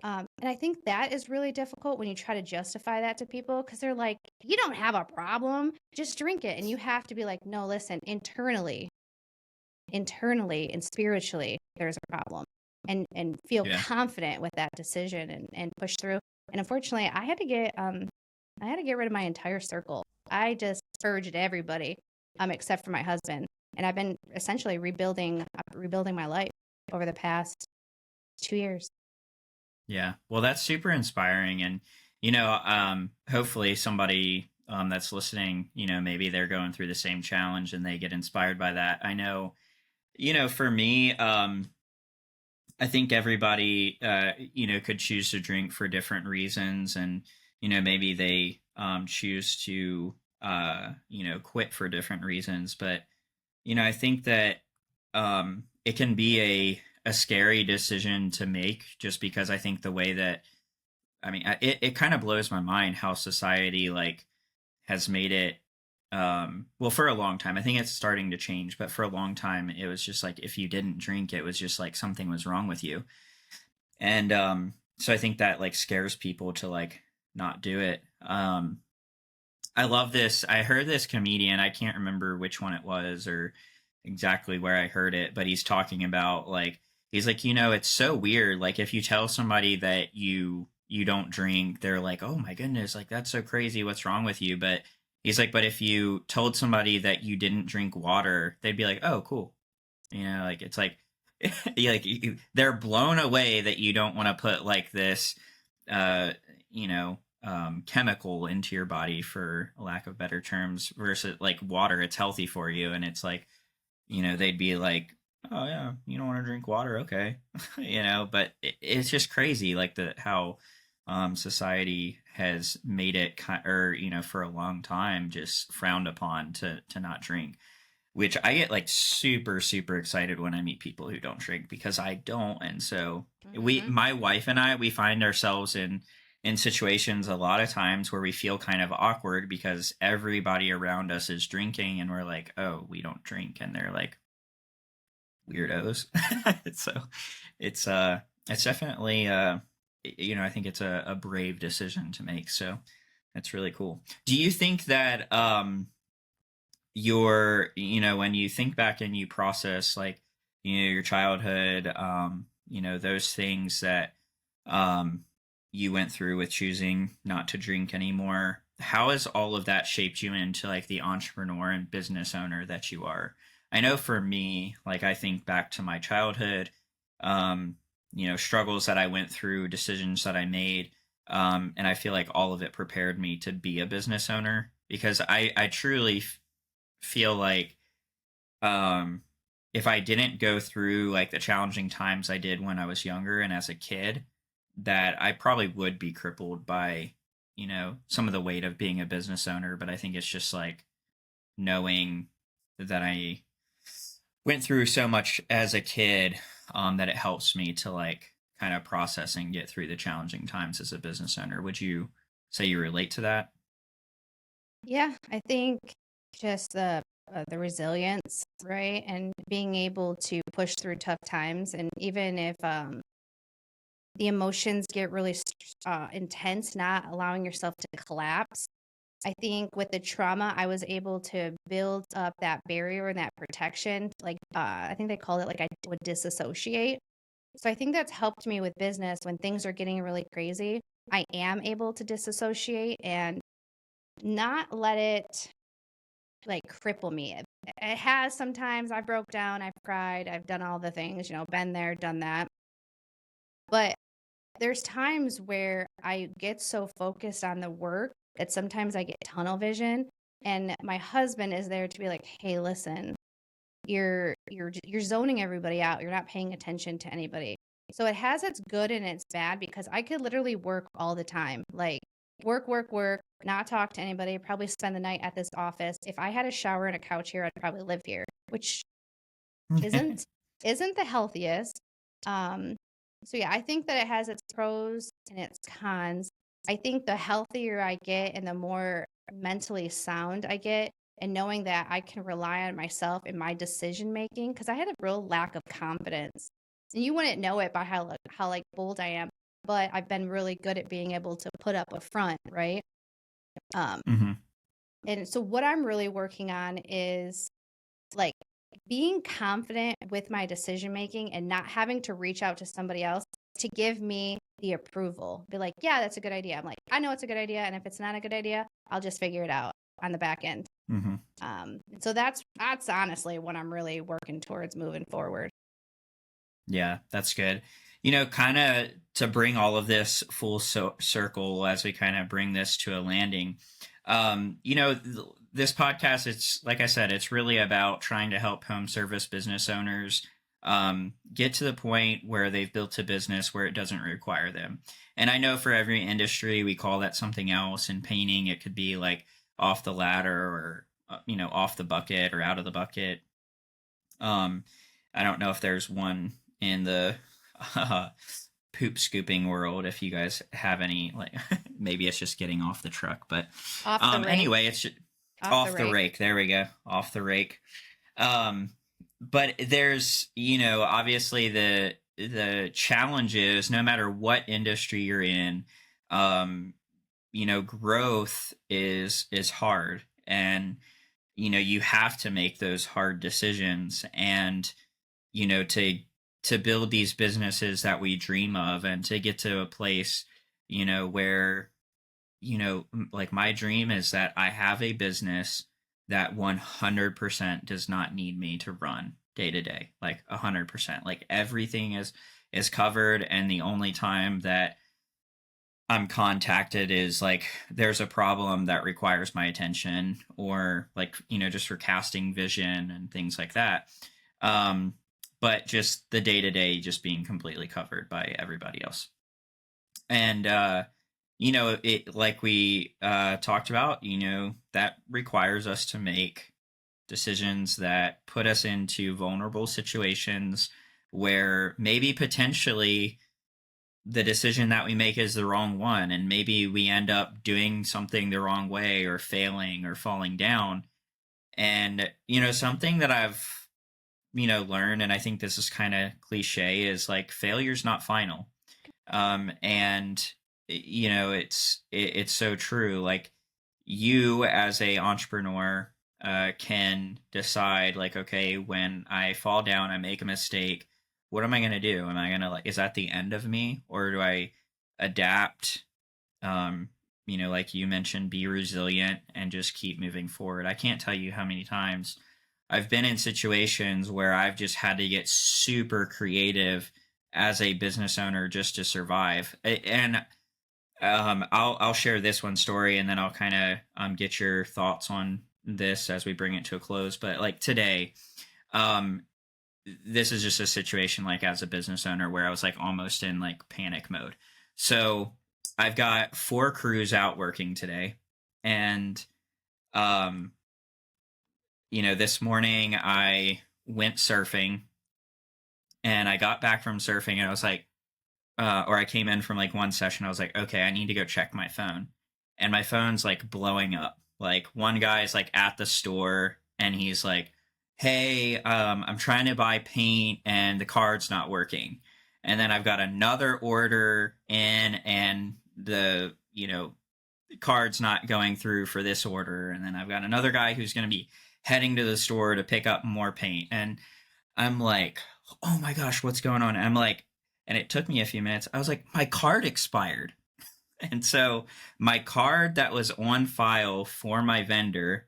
And I think that is really difficult when you try to justify that to people because they're like, you don't have a problem. Just drink it. And you have to be like, no, listen, internally and spiritually, there's a problem. And feel Yeah. confident with that decision and push through. And unfortunately, I had to get rid of my entire circle. I just purged everybody, except for my husband. And I've been essentially rebuilding my life over the past 2 years. Yeah. Well, that's super inspiring. And, hopefully somebody that's listening, maybe they're going through the same challenge and they get inspired by that. I know, for me, I think everybody, could choose to drink for different reasons. And, maybe they choose to, quit for different reasons. But, I think that it can be a scary decision to make just because I think the way that, it kind of blows my mind how society like has made it well for a long time. I think it's starting to change, but for a long time it was just like if you didn't drink it was just like something was wrong with you. And so I think that like scares people to like not do it. I love this. I heard this comedian, I can't remember which one it was or exactly where I heard it, but he's talking about like he's like, it's so weird. Like if you tell somebody that you don't drink, they're like, "Oh my goodness, like that's so crazy. What's wrong with you?" But he's like, "But if you told somebody that you didn't drink water, they'd be like, "Oh, cool." Like it's like they're blown away that you don't want to put like this uh chemical into your body for lack of better terms versus like water. It's healthy for you, and it's like they'd be like, "Oh yeah, you don't want to drink water, okay." But it's just crazy like the how society has made it or for a long time just frowned upon to not drink, which I get like super super excited when I meet people who don't drink because I don't. And so Mm-hmm. my wife and I, we find ourselves in situations a lot of times where we feel kind of awkward because everybody around us is drinking and we're like, "Oh, we don't drink," and they're like, "Weirdos." So it's definitely I think it's a brave decision to make. So that's really cool. Do you think that your when you think back and you process like your childhood, those things that um you went through with choosing not to drink anymore, how has all of that shaped you into like the entrepreneur and business owner that you are? I know for me, like I think back to my childhood, um struggles that I went through, decisions that I made, and I feel like all of it prepared me to be a business owner because I truly feel like um if I didn't go through like the challenging times I did when I was younger and as a kid, that I probably would be crippled by, some of the weight of being a business owner. But I think it's just like knowing that I went through so much as a kid, that it helps me to like kind of process and get through the challenging times as a business owner. Would you say you relate to that? Yeah, I think just the resilience, right, and being able to push through tough times, and even if the emotions get really intense, not allowing yourself to collapse. I think with the trauma, I was able to build up that barrier and that protection. Like I think they called it like I would disassociate. So I think that's helped me with business when things are getting really crazy. I am able to disassociate and not let it like cripple me. It has sometimes. I broke down, I've cried, I've done all the things, been there, done that. But there's times where I get so focused on the work that sometimes I get tunnel vision, and my husband is there to be like, "Hey, listen, you're zoning everybody out. You're not paying attention to anybody." So it has its good and its bad because I could literally work all the time. Like work, not talk to anybody, probably spend the night at this office. If I had a shower and a couch here, I'd probably live here, which isn't the healthiest. So yeah, I think that it has its pros and its cons. I think the healthier I get and the more mentally sound I get, and knowing that I can rely on myself in my decision making, because I had a real lack of confidence. And you wouldn't know it by how like bold I am, but I've been really good at being able to put up a front, right? Mm-hmm. And so what I'm really working on is like being confident with my decision making and not having to reach out to somebody else to give me the approval. Be like, yeah, that's a good idea. I'm like, I know it's a good idea. And if it's not a good idea, I'll just figure it out on the back end. Mm-hmm. So that's honestly what I'm really working towards moving forward. Yeah, that's good. Kind of to bring all of this full circle as we kind of bring this to a landing. This podcast, it's like I said, it's really about trying to help home service business owners get to the point where they've built a business where it doesn't require them. And I know for every industry, we call that something else. In painting, it could be like off the ladder or, off the bucket or out of the bucket. I don't know if there's one in the poop scooping world, if you guys have any, like, maybe it's just getting off the truck, but anyway, it's just, off the rake. There we go. Off the rake. But there's, obviously the challenge is no matter what industry you're in, growth is hard, and, you have to make those hard decisions, and, to build these businesses that we dream of, and to get to a place, where, like my dream is that I have a business that 100% does not need me to run day to day, like 100%. Like everything is covered, and the only time that I'm contacted is like there's a problem that requires my attention, or like, just for casting vision and things like that. But just the day to day just being completely covered by everybody else. And it, like we talked about, that requires us to make decisions that put us into vulnerable situations where maybe potentially the decision that we make is the wrong one, and maybe we end up doing something the wrong way or failing or falling down. And something that I've learned, and I think this is kind of cliche, is like failure's not final. And it's so true. Like you as a entrepreneur can decide, like, okay, when I fall down, I make a mistake, what am I going to do? Am I going to, like, is that the end of me, or do I adapt? Like you mentioned, be resilient and just keep moving forward. I can't tell you how many times I've been in situations where I've just had to get super creative as a business owner just to survive. And I'll share this one story, and then I'll kind of get your thoughts on this as we bring it to a close. But like today, this is just a situation, like as a business owner, where I was like almost in like panic mode. So I've got 4 crews out working today, and this morning I went surfing, and I got back from surfing, and I was like, or I came in from like one session, I was like, okay, I need to go check my phone. And my phone's like blowing up. Like one guy's like at the store, and he's like, hey, I'm trying to buy paint and the card's not working. And then I've got another order in, and the, card's not going through for this order. And then I've got another guy who's going to be heading to the store to pick up more paint. And I'm like, oh my gosh, what's going on? And I'm like, and it took me a few minutes. I was like, my card expired. And so my card that was on file for my vendor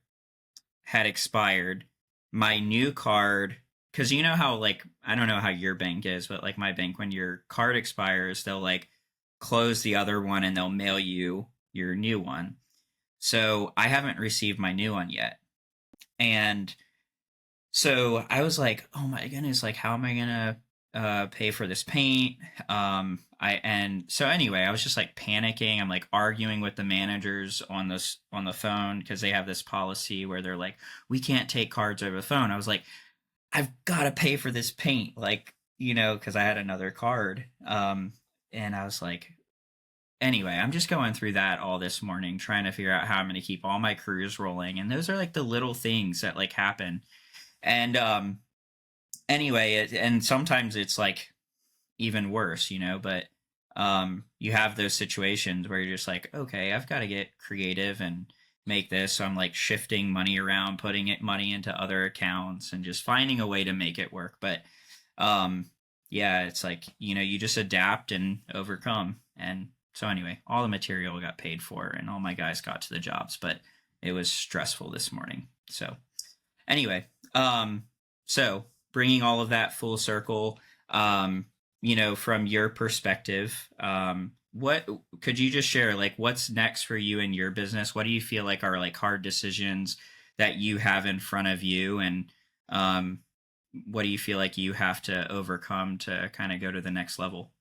had expired. My new card, because you know how, like, I don't know how your bank is, but like my bank, when your card expires, they'll like close the other one and they'll mail you your new one. So I haven't received my new one yet. And so I was like, oh my goodness, like, how am I going to pay for this paint. And so anyway, I was just like panicking. I'm like arguing with the managers on the phone because they have this policy where they're like, we can't take cards over the phone. I was like, I've got to pay for this paint, like, because I had another card. And I was like, anyway, I'm just going through that all this morning, trying to figure out how I'm going to keep all my crews rolling. And those are like the little things that like happen. And anyway, and sometimes it's like even worse, but you have those situations where you're just like, okay, I've got to get creative and make this. So I'm like shifting money around, putting money into other accounts and just finding a way to make it work. But yeah, it's like, you just adapt and overcome. And so anyway, all the material got paid for and all my guys got to the jobs, but it was stressful this morning. So anyway, so bringing all of that full circle, from your perspective, what could you just share, like, what's next for you in your business? What do you feel like are like hard decisions that you have in front of you? And what do you feel like you have to overcome to kind of go to the next level?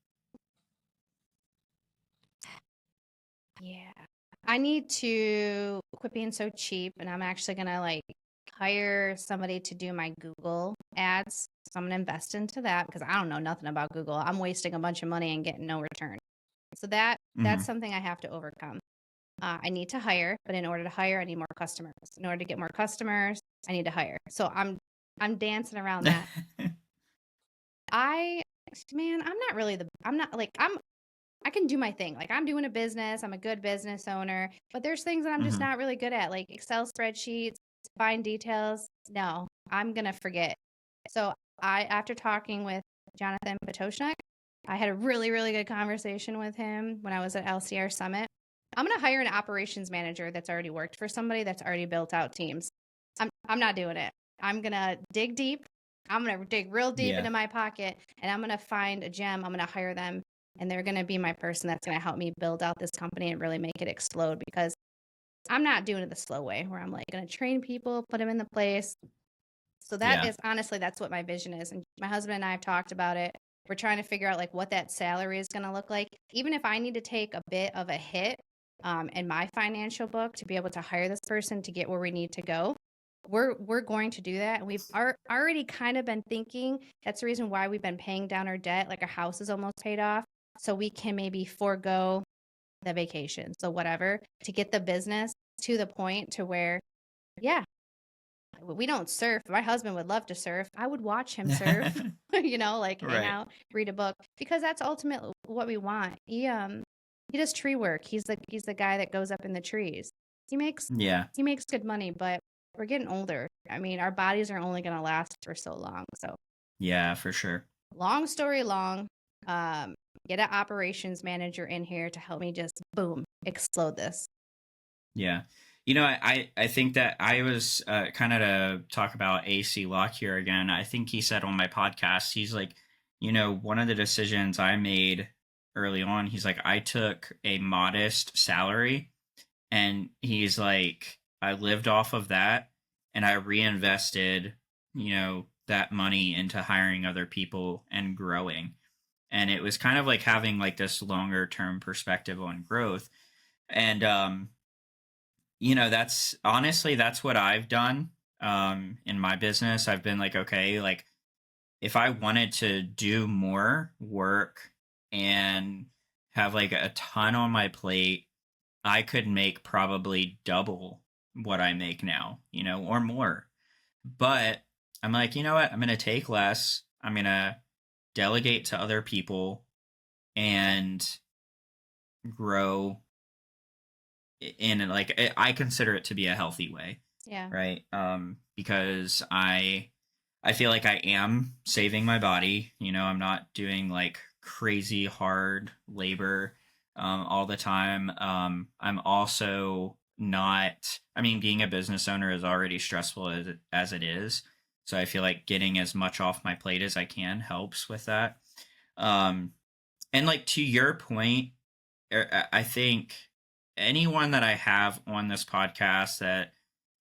Yeah. I need to quit being so cheap, and I'm actually going to like hire somebody to do my Google ads. So I'm going to invest into that because I don't know nothing about Google. I'm wasting a bunch of money and getting no return. So that's Mm-hmm. something I have to overcome. I need to hire, but in order to hire, I need more customers. In order to get more customers, I need to hire. So I'm dancing around that. I man, I'm not like I can do my thing. Like I'm doing a business, I'm a good business owner, but there's things that I'm just Mm-hmm. not really good at, like Excel spreadsheets, fine details. No, I'm gonna forget. So after talking with Jonathan Patoshnik, I had a really, really good conversation with him when I was at LCR Summit. I'm gonna hire an operations manager that's already worked for somebody that's already built out teams. I'm not doing it. I'm gonna dig deep. I'm gonna dig real deep Yeah. into my pocket and I'm gonna find a gem. I'm gonna hire them and they're gonna be my person that's gonna help me build out this company and really make it explode because I'm not doing it the slow way where I'm like gonna train people, put them in the place. So that Yeah. is honestly that's what my vision is. And my husband and I have talked about it. We're trying to figure out like what that salary is gonna look like. Even if I need to take a bit of a hit in my financial book to be able to hire this person to get where we need to go, we're going to do that. And we've already kind of been thinking that's the reason why we've been paying down our debt. Like our house is almost paid off. So we can maybe forego the vacation. So whatever to get the business to the point to where, yeah, we don't surf. My husband would love to surf. I would watch him surf, like hang Right. out, read a book because that's ultimately what we want. He does tree work. He's the guy that goes up in the trees. He makes Yeah. he makes good money, but we're getting older. I mean, our bodies are only going to last for so long. So, Yeah, for sure. long story long, um, get an operations manager in here to help me just boom, explode this. Yeah. I think that I was kind of to talk about AC Lock here again. I think he said on my podcast, he's like, one of the decisions I made early on, he's like, I took a modest salary and he's like, I lived off of that and I reinvested, that money into hiring other people and growing. And it was kind of like having like this longer term perspective on growth. And that's honestly that's what I've done in my business. I've been like, okay, like if I wanted to do more work and have like a ton on my plate, I could make probably double what I make now, or more. But I'm like, you know what? I'm going to take less. I'm going to delegate to other people and grow in like I consider it to be a healthy way, Yeah. right? Because I feel like I am saving my body. I'm not doing like crazy hard labor all the time. I'm also not. I mean, being a business owner is already stressful as it is. So I feel like getting as much off my plate as I can helps with that. Um, and like to your point, I think anyone that I have on this podcast that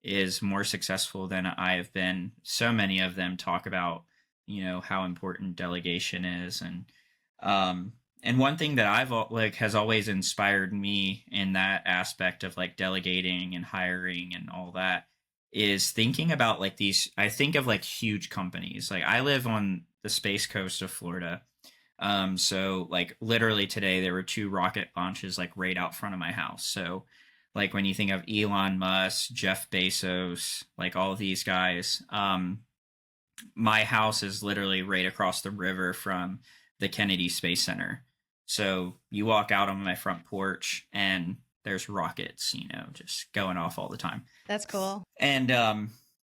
is more successful than I have been, so many of them talk about how important delegation is. And one thing that like has always inspired me in that aspect of like delegating and hiring and all that is thinking about like these. I think of like huge companies. Like I live on the space coast of Florida. So like literally today there were two rocket launches like right out front of my house. So like when you think of Elon Musk, Jeff Bezos, like all of these guys, my house is literally right across the river from the Kennedy Space Center. So you walk out on my front porch and there's rockets, just going off all the time. That's cool. And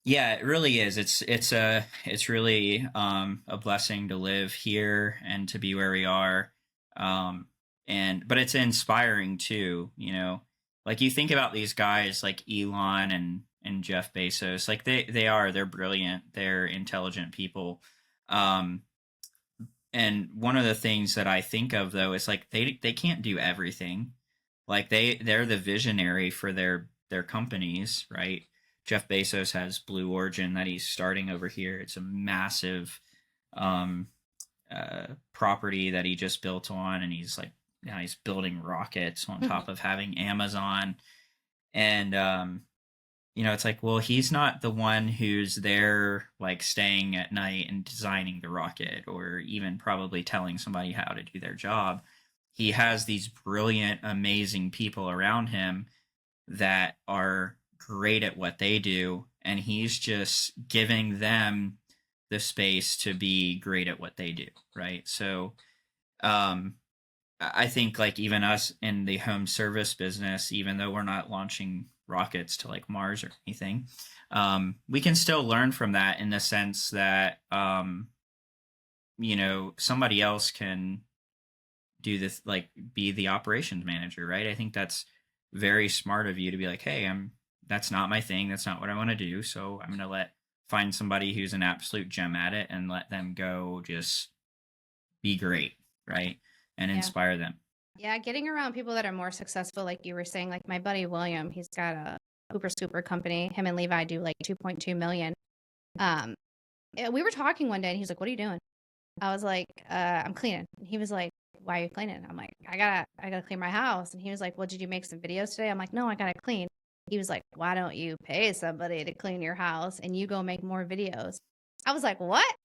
yeah, it really is. It's really a blessing to live here and to be where we are. And but it's inspiring too, Like you think about these guys like Elon and Jeff Bezos, like they're brilliant, they're intelligent people. And one of the things that I think of though is like they can't do everything. Like they're the visionary for their companies, right? Jeff Bezos has Blue Origin that he's starting over here. It's a massive um, property that he just built on, and he's like now he's building rockets on top of having Amazon. And it's like, well, he's not the one who's there like staying at night and designing the rocket or even probably telling somebody how to do their job. He has these brilliant, amazing people around him that are great at what they do, and he's just giving them the space to be great at what they do, right? So I think like even us in the home service business, even though we're not launching rockets to like Mars or anything, we can still learn from that in the sense that somebody else can do this, like be the operations manager, right? I think that's very smart of you to be like, hey, that's not my thing, that's not what I want to do, so I'm going to find somebody who's an absolute gem at it and let them go just be great, right? And inspire them. Yeah, getting around people that are more successful, like you were saying, like my buddy William, he's got a Hooper Scooper company. Him and Levi do like 2.2 million. We were talking one day and he's like, what are you doing? I was like, I'm cleaning. And he was like, why are you cleaning? I'm like, I gotta clean my house. And he was like, well, did you make some videos today? I'm like, no, I gotta clean. He was like, why don't you pay somebody to clean your house and you go make more videos? I was like, what?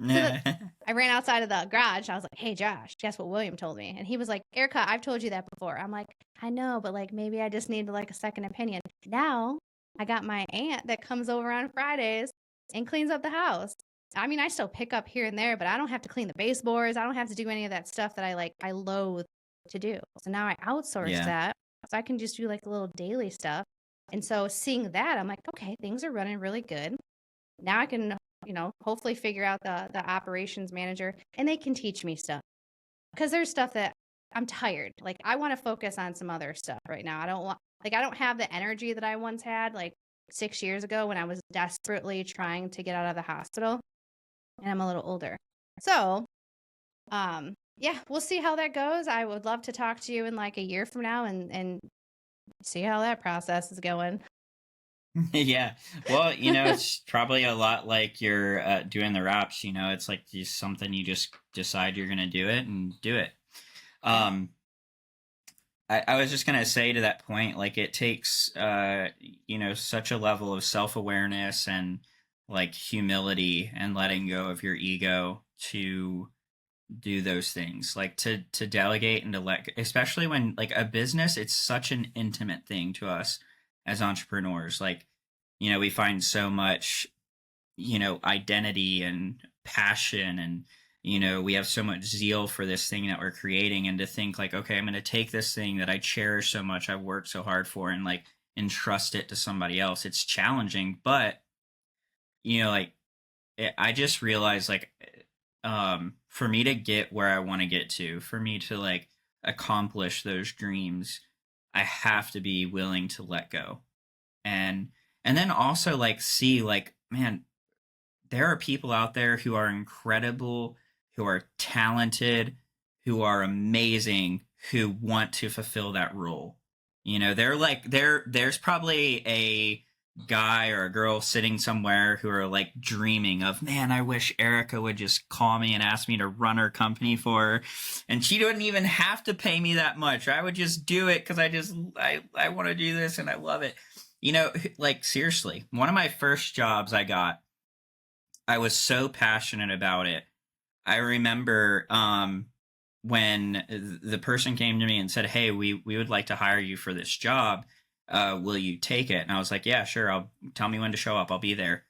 So I ran outside of the garage. I was like, hey, Josh, guess what William told me? And he was like, Erica, I've told you that before. I'm like, I know, but like maybe I just need like a second opinion. Now I got my aunt that comes over on Fridays and cleans up the house. I mean, I still pick up here and there, but I don't have to clean the baseboards. I don't have to do any of that stuff that I loathe to do. So now I outsource that. So I can just do like a little daily stuff. And so seeing that, I'm like, okay, things are running really good. Now I can, hopefully figure out the operations manager, and they can teach me stuff. Because there's stuff that I'm tired. Like I want to focus on some other stuff right now. I don't have the energy that I once had like 6 years ago when I was desperately trying to get out of the hospital. And I'm a little older. So, yeah, we'll see how that goes. I would love to talk to you in like a year from now and see how that process is going. Yeah. Well, it's probably a lot like you're doing the wraps, it's like just something you just decide you're going to do it and do it. I was just going to say to that point, like it takes, such a level of self-awareness and like humility and letting go of your ego to do those things, like to delegate and to especially when like a business, it's such an intimate thing to us as entrepreneurs. Like, we find so much, identity and passion, and, we have so much zeal for this thing that we're creating. And to think like, okay, I'm going to take this thing that I cherish so much, I've worked so hard for, and like entrust it to somebody else. It's challenging, but I just realized like, for me to get where I want to get to, for me to like accomplish those dreams, I have to be willing to let go. And then also like see like, man, there are people out there who are incredible, who are talented, who are amazing, who want to fulfill that role. They're like there's probably guy or a girl sitting somewhere who are like dreaming of, man, I wish Erica would just call me and ask me to run her company for her, and she wouldn't even have to pay me that much. I would just do it because I want to do this and I love it. Like seriously, one of my first jobs I got, I was so passionate about it. I remember when the person came to me and said, "Hey, we would like to hire you for this job. Will you take it?" And I was like, "Yeah, sure. I'll tell me when to show up. I'll be there."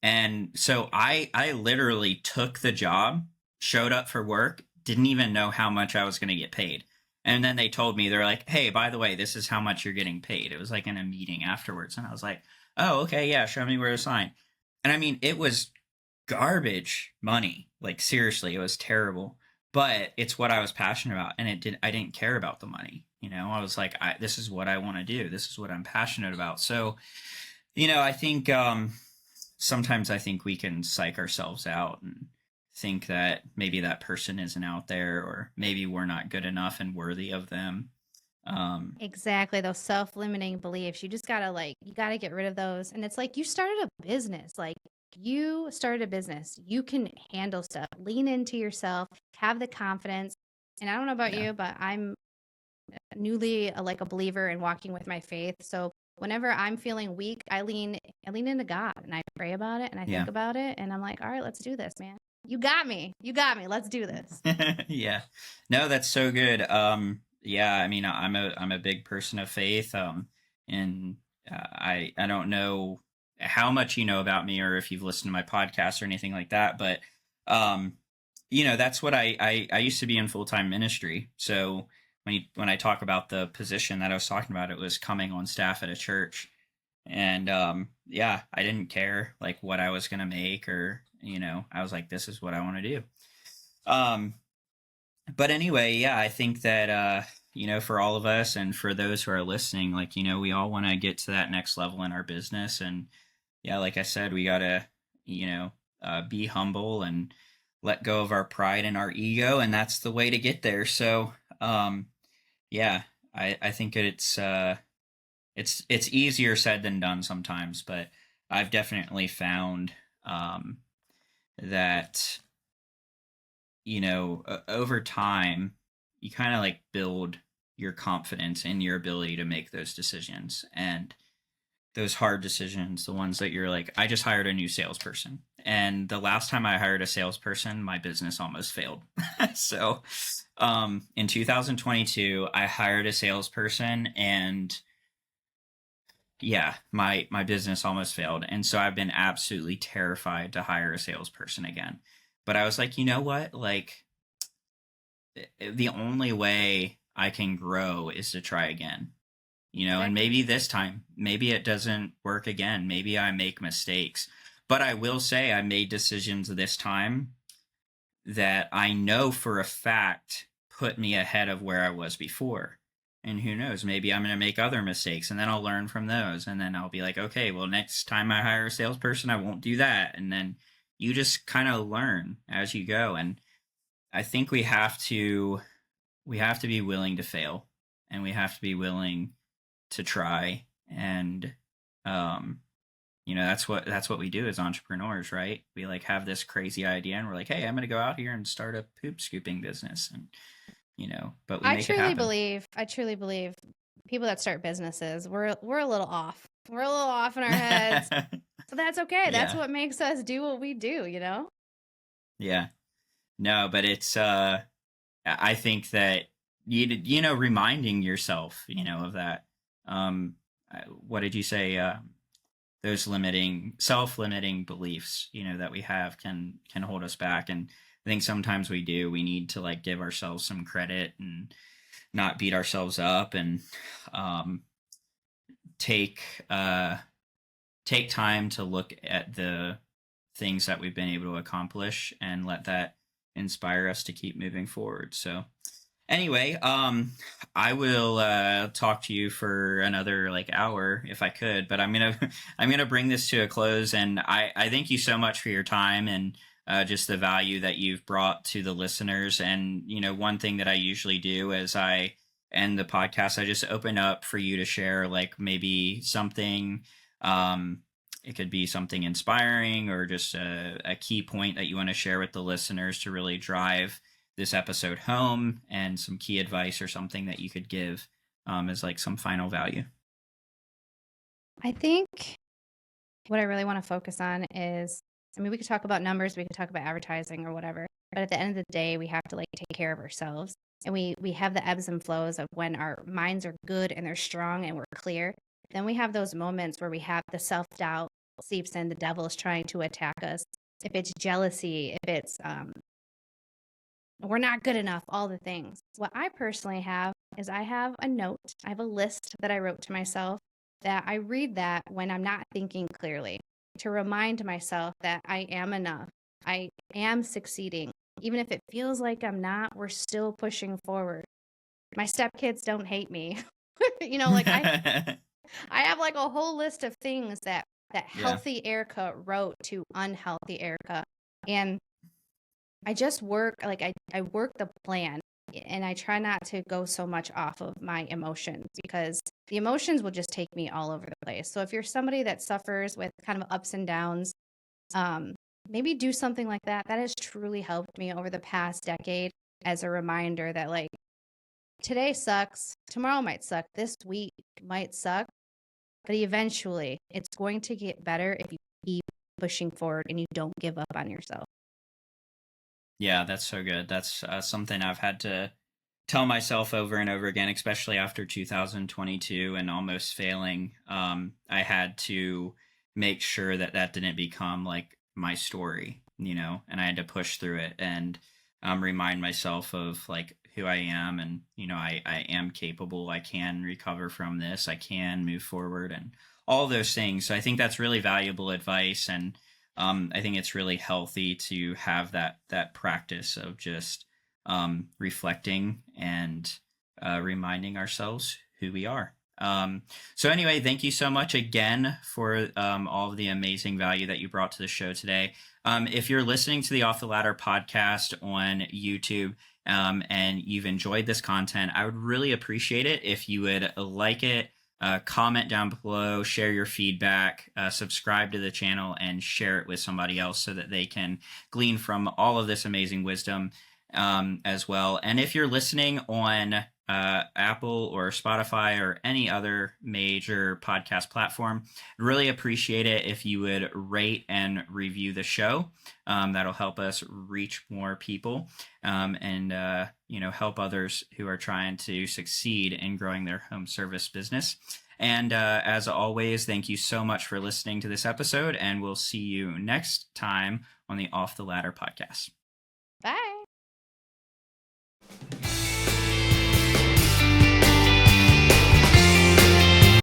And so I literally took the job, showed up for work, didn't even know how much I was going to get paid. And then they told me, they're like, "Hey, by the way, this is how much you're getting paid." It was like in a meeting afterwards, and I was like, "Oh, okay, yeah, show me where to sign." And I mean, it was garbage money. Like seriously, it was terrible. But it's what I was passionate about, and I didn't care about the money. I was like, this is what I want to do. This is what I'm passionate about. So, I think sometimes I think we can psych ourselves out and think that maybe that person isn't out there, or maybe we're not good enough and worthy of them. Exactly, those self-limiting beliefs. You just gotta you gotta get rid of those. And it's like you started a business. Like you started a business. You can handle stuff. Lean into yourself, have the confidence. And I don't know about Yeah. you, but I'm newly like a believer in walking with my faith. So whenever I'm feeling weak, I lean into God and I pray about it and I Yeah. think about it and I'm like, all right, let's do this, man. You got me. You got me. Let's do this. Yeah. No, that's so good. Yeah, I mean, I'm a big person of faith. And I don't know how much you know about me or if you've listened to my podcast or anything like that, but that's what I used to be in full-time ministry. So when I talk about the position that I was talking about, it was coming on staff at a church. And yeah, I didn't care like what I was gonna make, or I was like, this is what I want to do. Um, but anyway, yeah, I think that for all of us and for those who are listening, like we all want to get to that next level in our business, and yeah, like I said, we gotta be humble and let go of our pride and our ego, and that's the way to get there. So yeah, I think it's easier said than done sometimes, but I've definitely found that over time you kind of like build your confidence in your ability to make those decisions, and those hard decisions, the ones that you're like, I just hired a new salesperson, and the last time I hired a salesperson, my business almost failed. So in 2022 I hired a salesperson, and yeah, my business almost failed, and so I've been absolutely terrified to hire a salesperson again. But I was like, you know what, like the only way I can grow is to try again. And Exactly. maybe this time, maybe it doesn't work again, maybe I make mistakes, but I will say I made decisions this time that I know for a fact put me ahead of where I was before. And who knows, maybe I'm going to make other mistakes, and then I'll learn from those. And then I'll be like, okay, well, next time I hire a salesperson, I won't do that. And then you just kind of learn as you go. And I think we have to be willing to fail, and we have to be willing to try. And that's what we do as entrepreneurs, right? We like have this crazy idea, and we're like, hey, I'm going to go out here and start a poop scooping business, and but we make it happen. I truly believe people that start businesses, we're a little off. We're a little off in our heads. So that's okay. That's Yeah. what makes us do what we do. Yeah. No, but it's I think that reminding yourself, of that. What did you say? Those self-limiting beliefs, that we have can hold us back. And I think sometimes we do. We need to like give ourselves some credit and not beat ourselves up, and um, take take time to look at the things that we've been able to accomplish and let that inspire us to keep moving forward. So anyway, I will talk to you for another like hour if I could, but I'm gonna bring this to a close. And I thank you so much for your time, and just the value that you've brought to the listeners. And one thing that I usually do as I end the podcast, I just open up for you to share like maybe something It could be something inspiring or just a key point that you want to share with the listeners to really drive this episode home, and some key advice or something that you could give as like some final value. I think what I really want to focus on is, I mean, we could talk about numbers, we could talk about advertising or whatever, but at the end of the day, we have to like take care of ourselves. And we have the ebbs and flows of when our minds are good and they're strong and we're clear. Then we have those moments where we have the self-doubt seeps in, the devil is trying to attack us. If it's jealousy, if it's we're not good enough, all the things. What I personally have is I have a note, I have a list that I wrote to myself that I read that when I'm not thinking clearly, to remind myself that I am enough. I am succeeding. Even if it feels like I'm not, we're still pushing forward. My stepkids don't hate me. Like I have like a whole list of things that healthy Erica wrote to unhealthy Erica. And I just work, like I work the plan, and I try not to go so much off of my emotions, because the emotions will just take me all over the place. So if you're somebody that suffers with kind of ups and downs, maybe do something like that. That has truly helped me over the past decade, as a reminder that like today sucks, tomorrow might suck, this week might suck, but eventually it's going to get better if you keep pushing forward and you don't give up on yourself. Yeah, that's so good. That's something I've had to tell myself over and over again, especially after 2022 and almost failing. I had to make sure that that didn't become like my story, and I had to push through it and remind myself of like who I am, and I am capable. I can recover from this. I can move forward, and all those things. So I think that's really valuable advice, and I think it's really healthy to have that practice of just reflecting and reminding ourselves who we are. So anyway, thank you so much again for all of the amazing value that you brought to the show today. If you're listening to the Off the Ladder podcast on YouTube, and you've enjoyed this content, I would really appreciate it if you would like it, comment down below, share your feedback, subscribe to the channel, and share it with somebody else so that they can glean from all of this amazing wisdom as well. And if you're listening on Apple or Spotify or any other major podcast platform, I'd really appreciate it if you would rate and review the show. That'll help us reach more people, and help others who are trying to succeed in growing their home service business. And as always, thank you so much for listening to this episode, and we'll see you next time on the Off the Ladder podcast.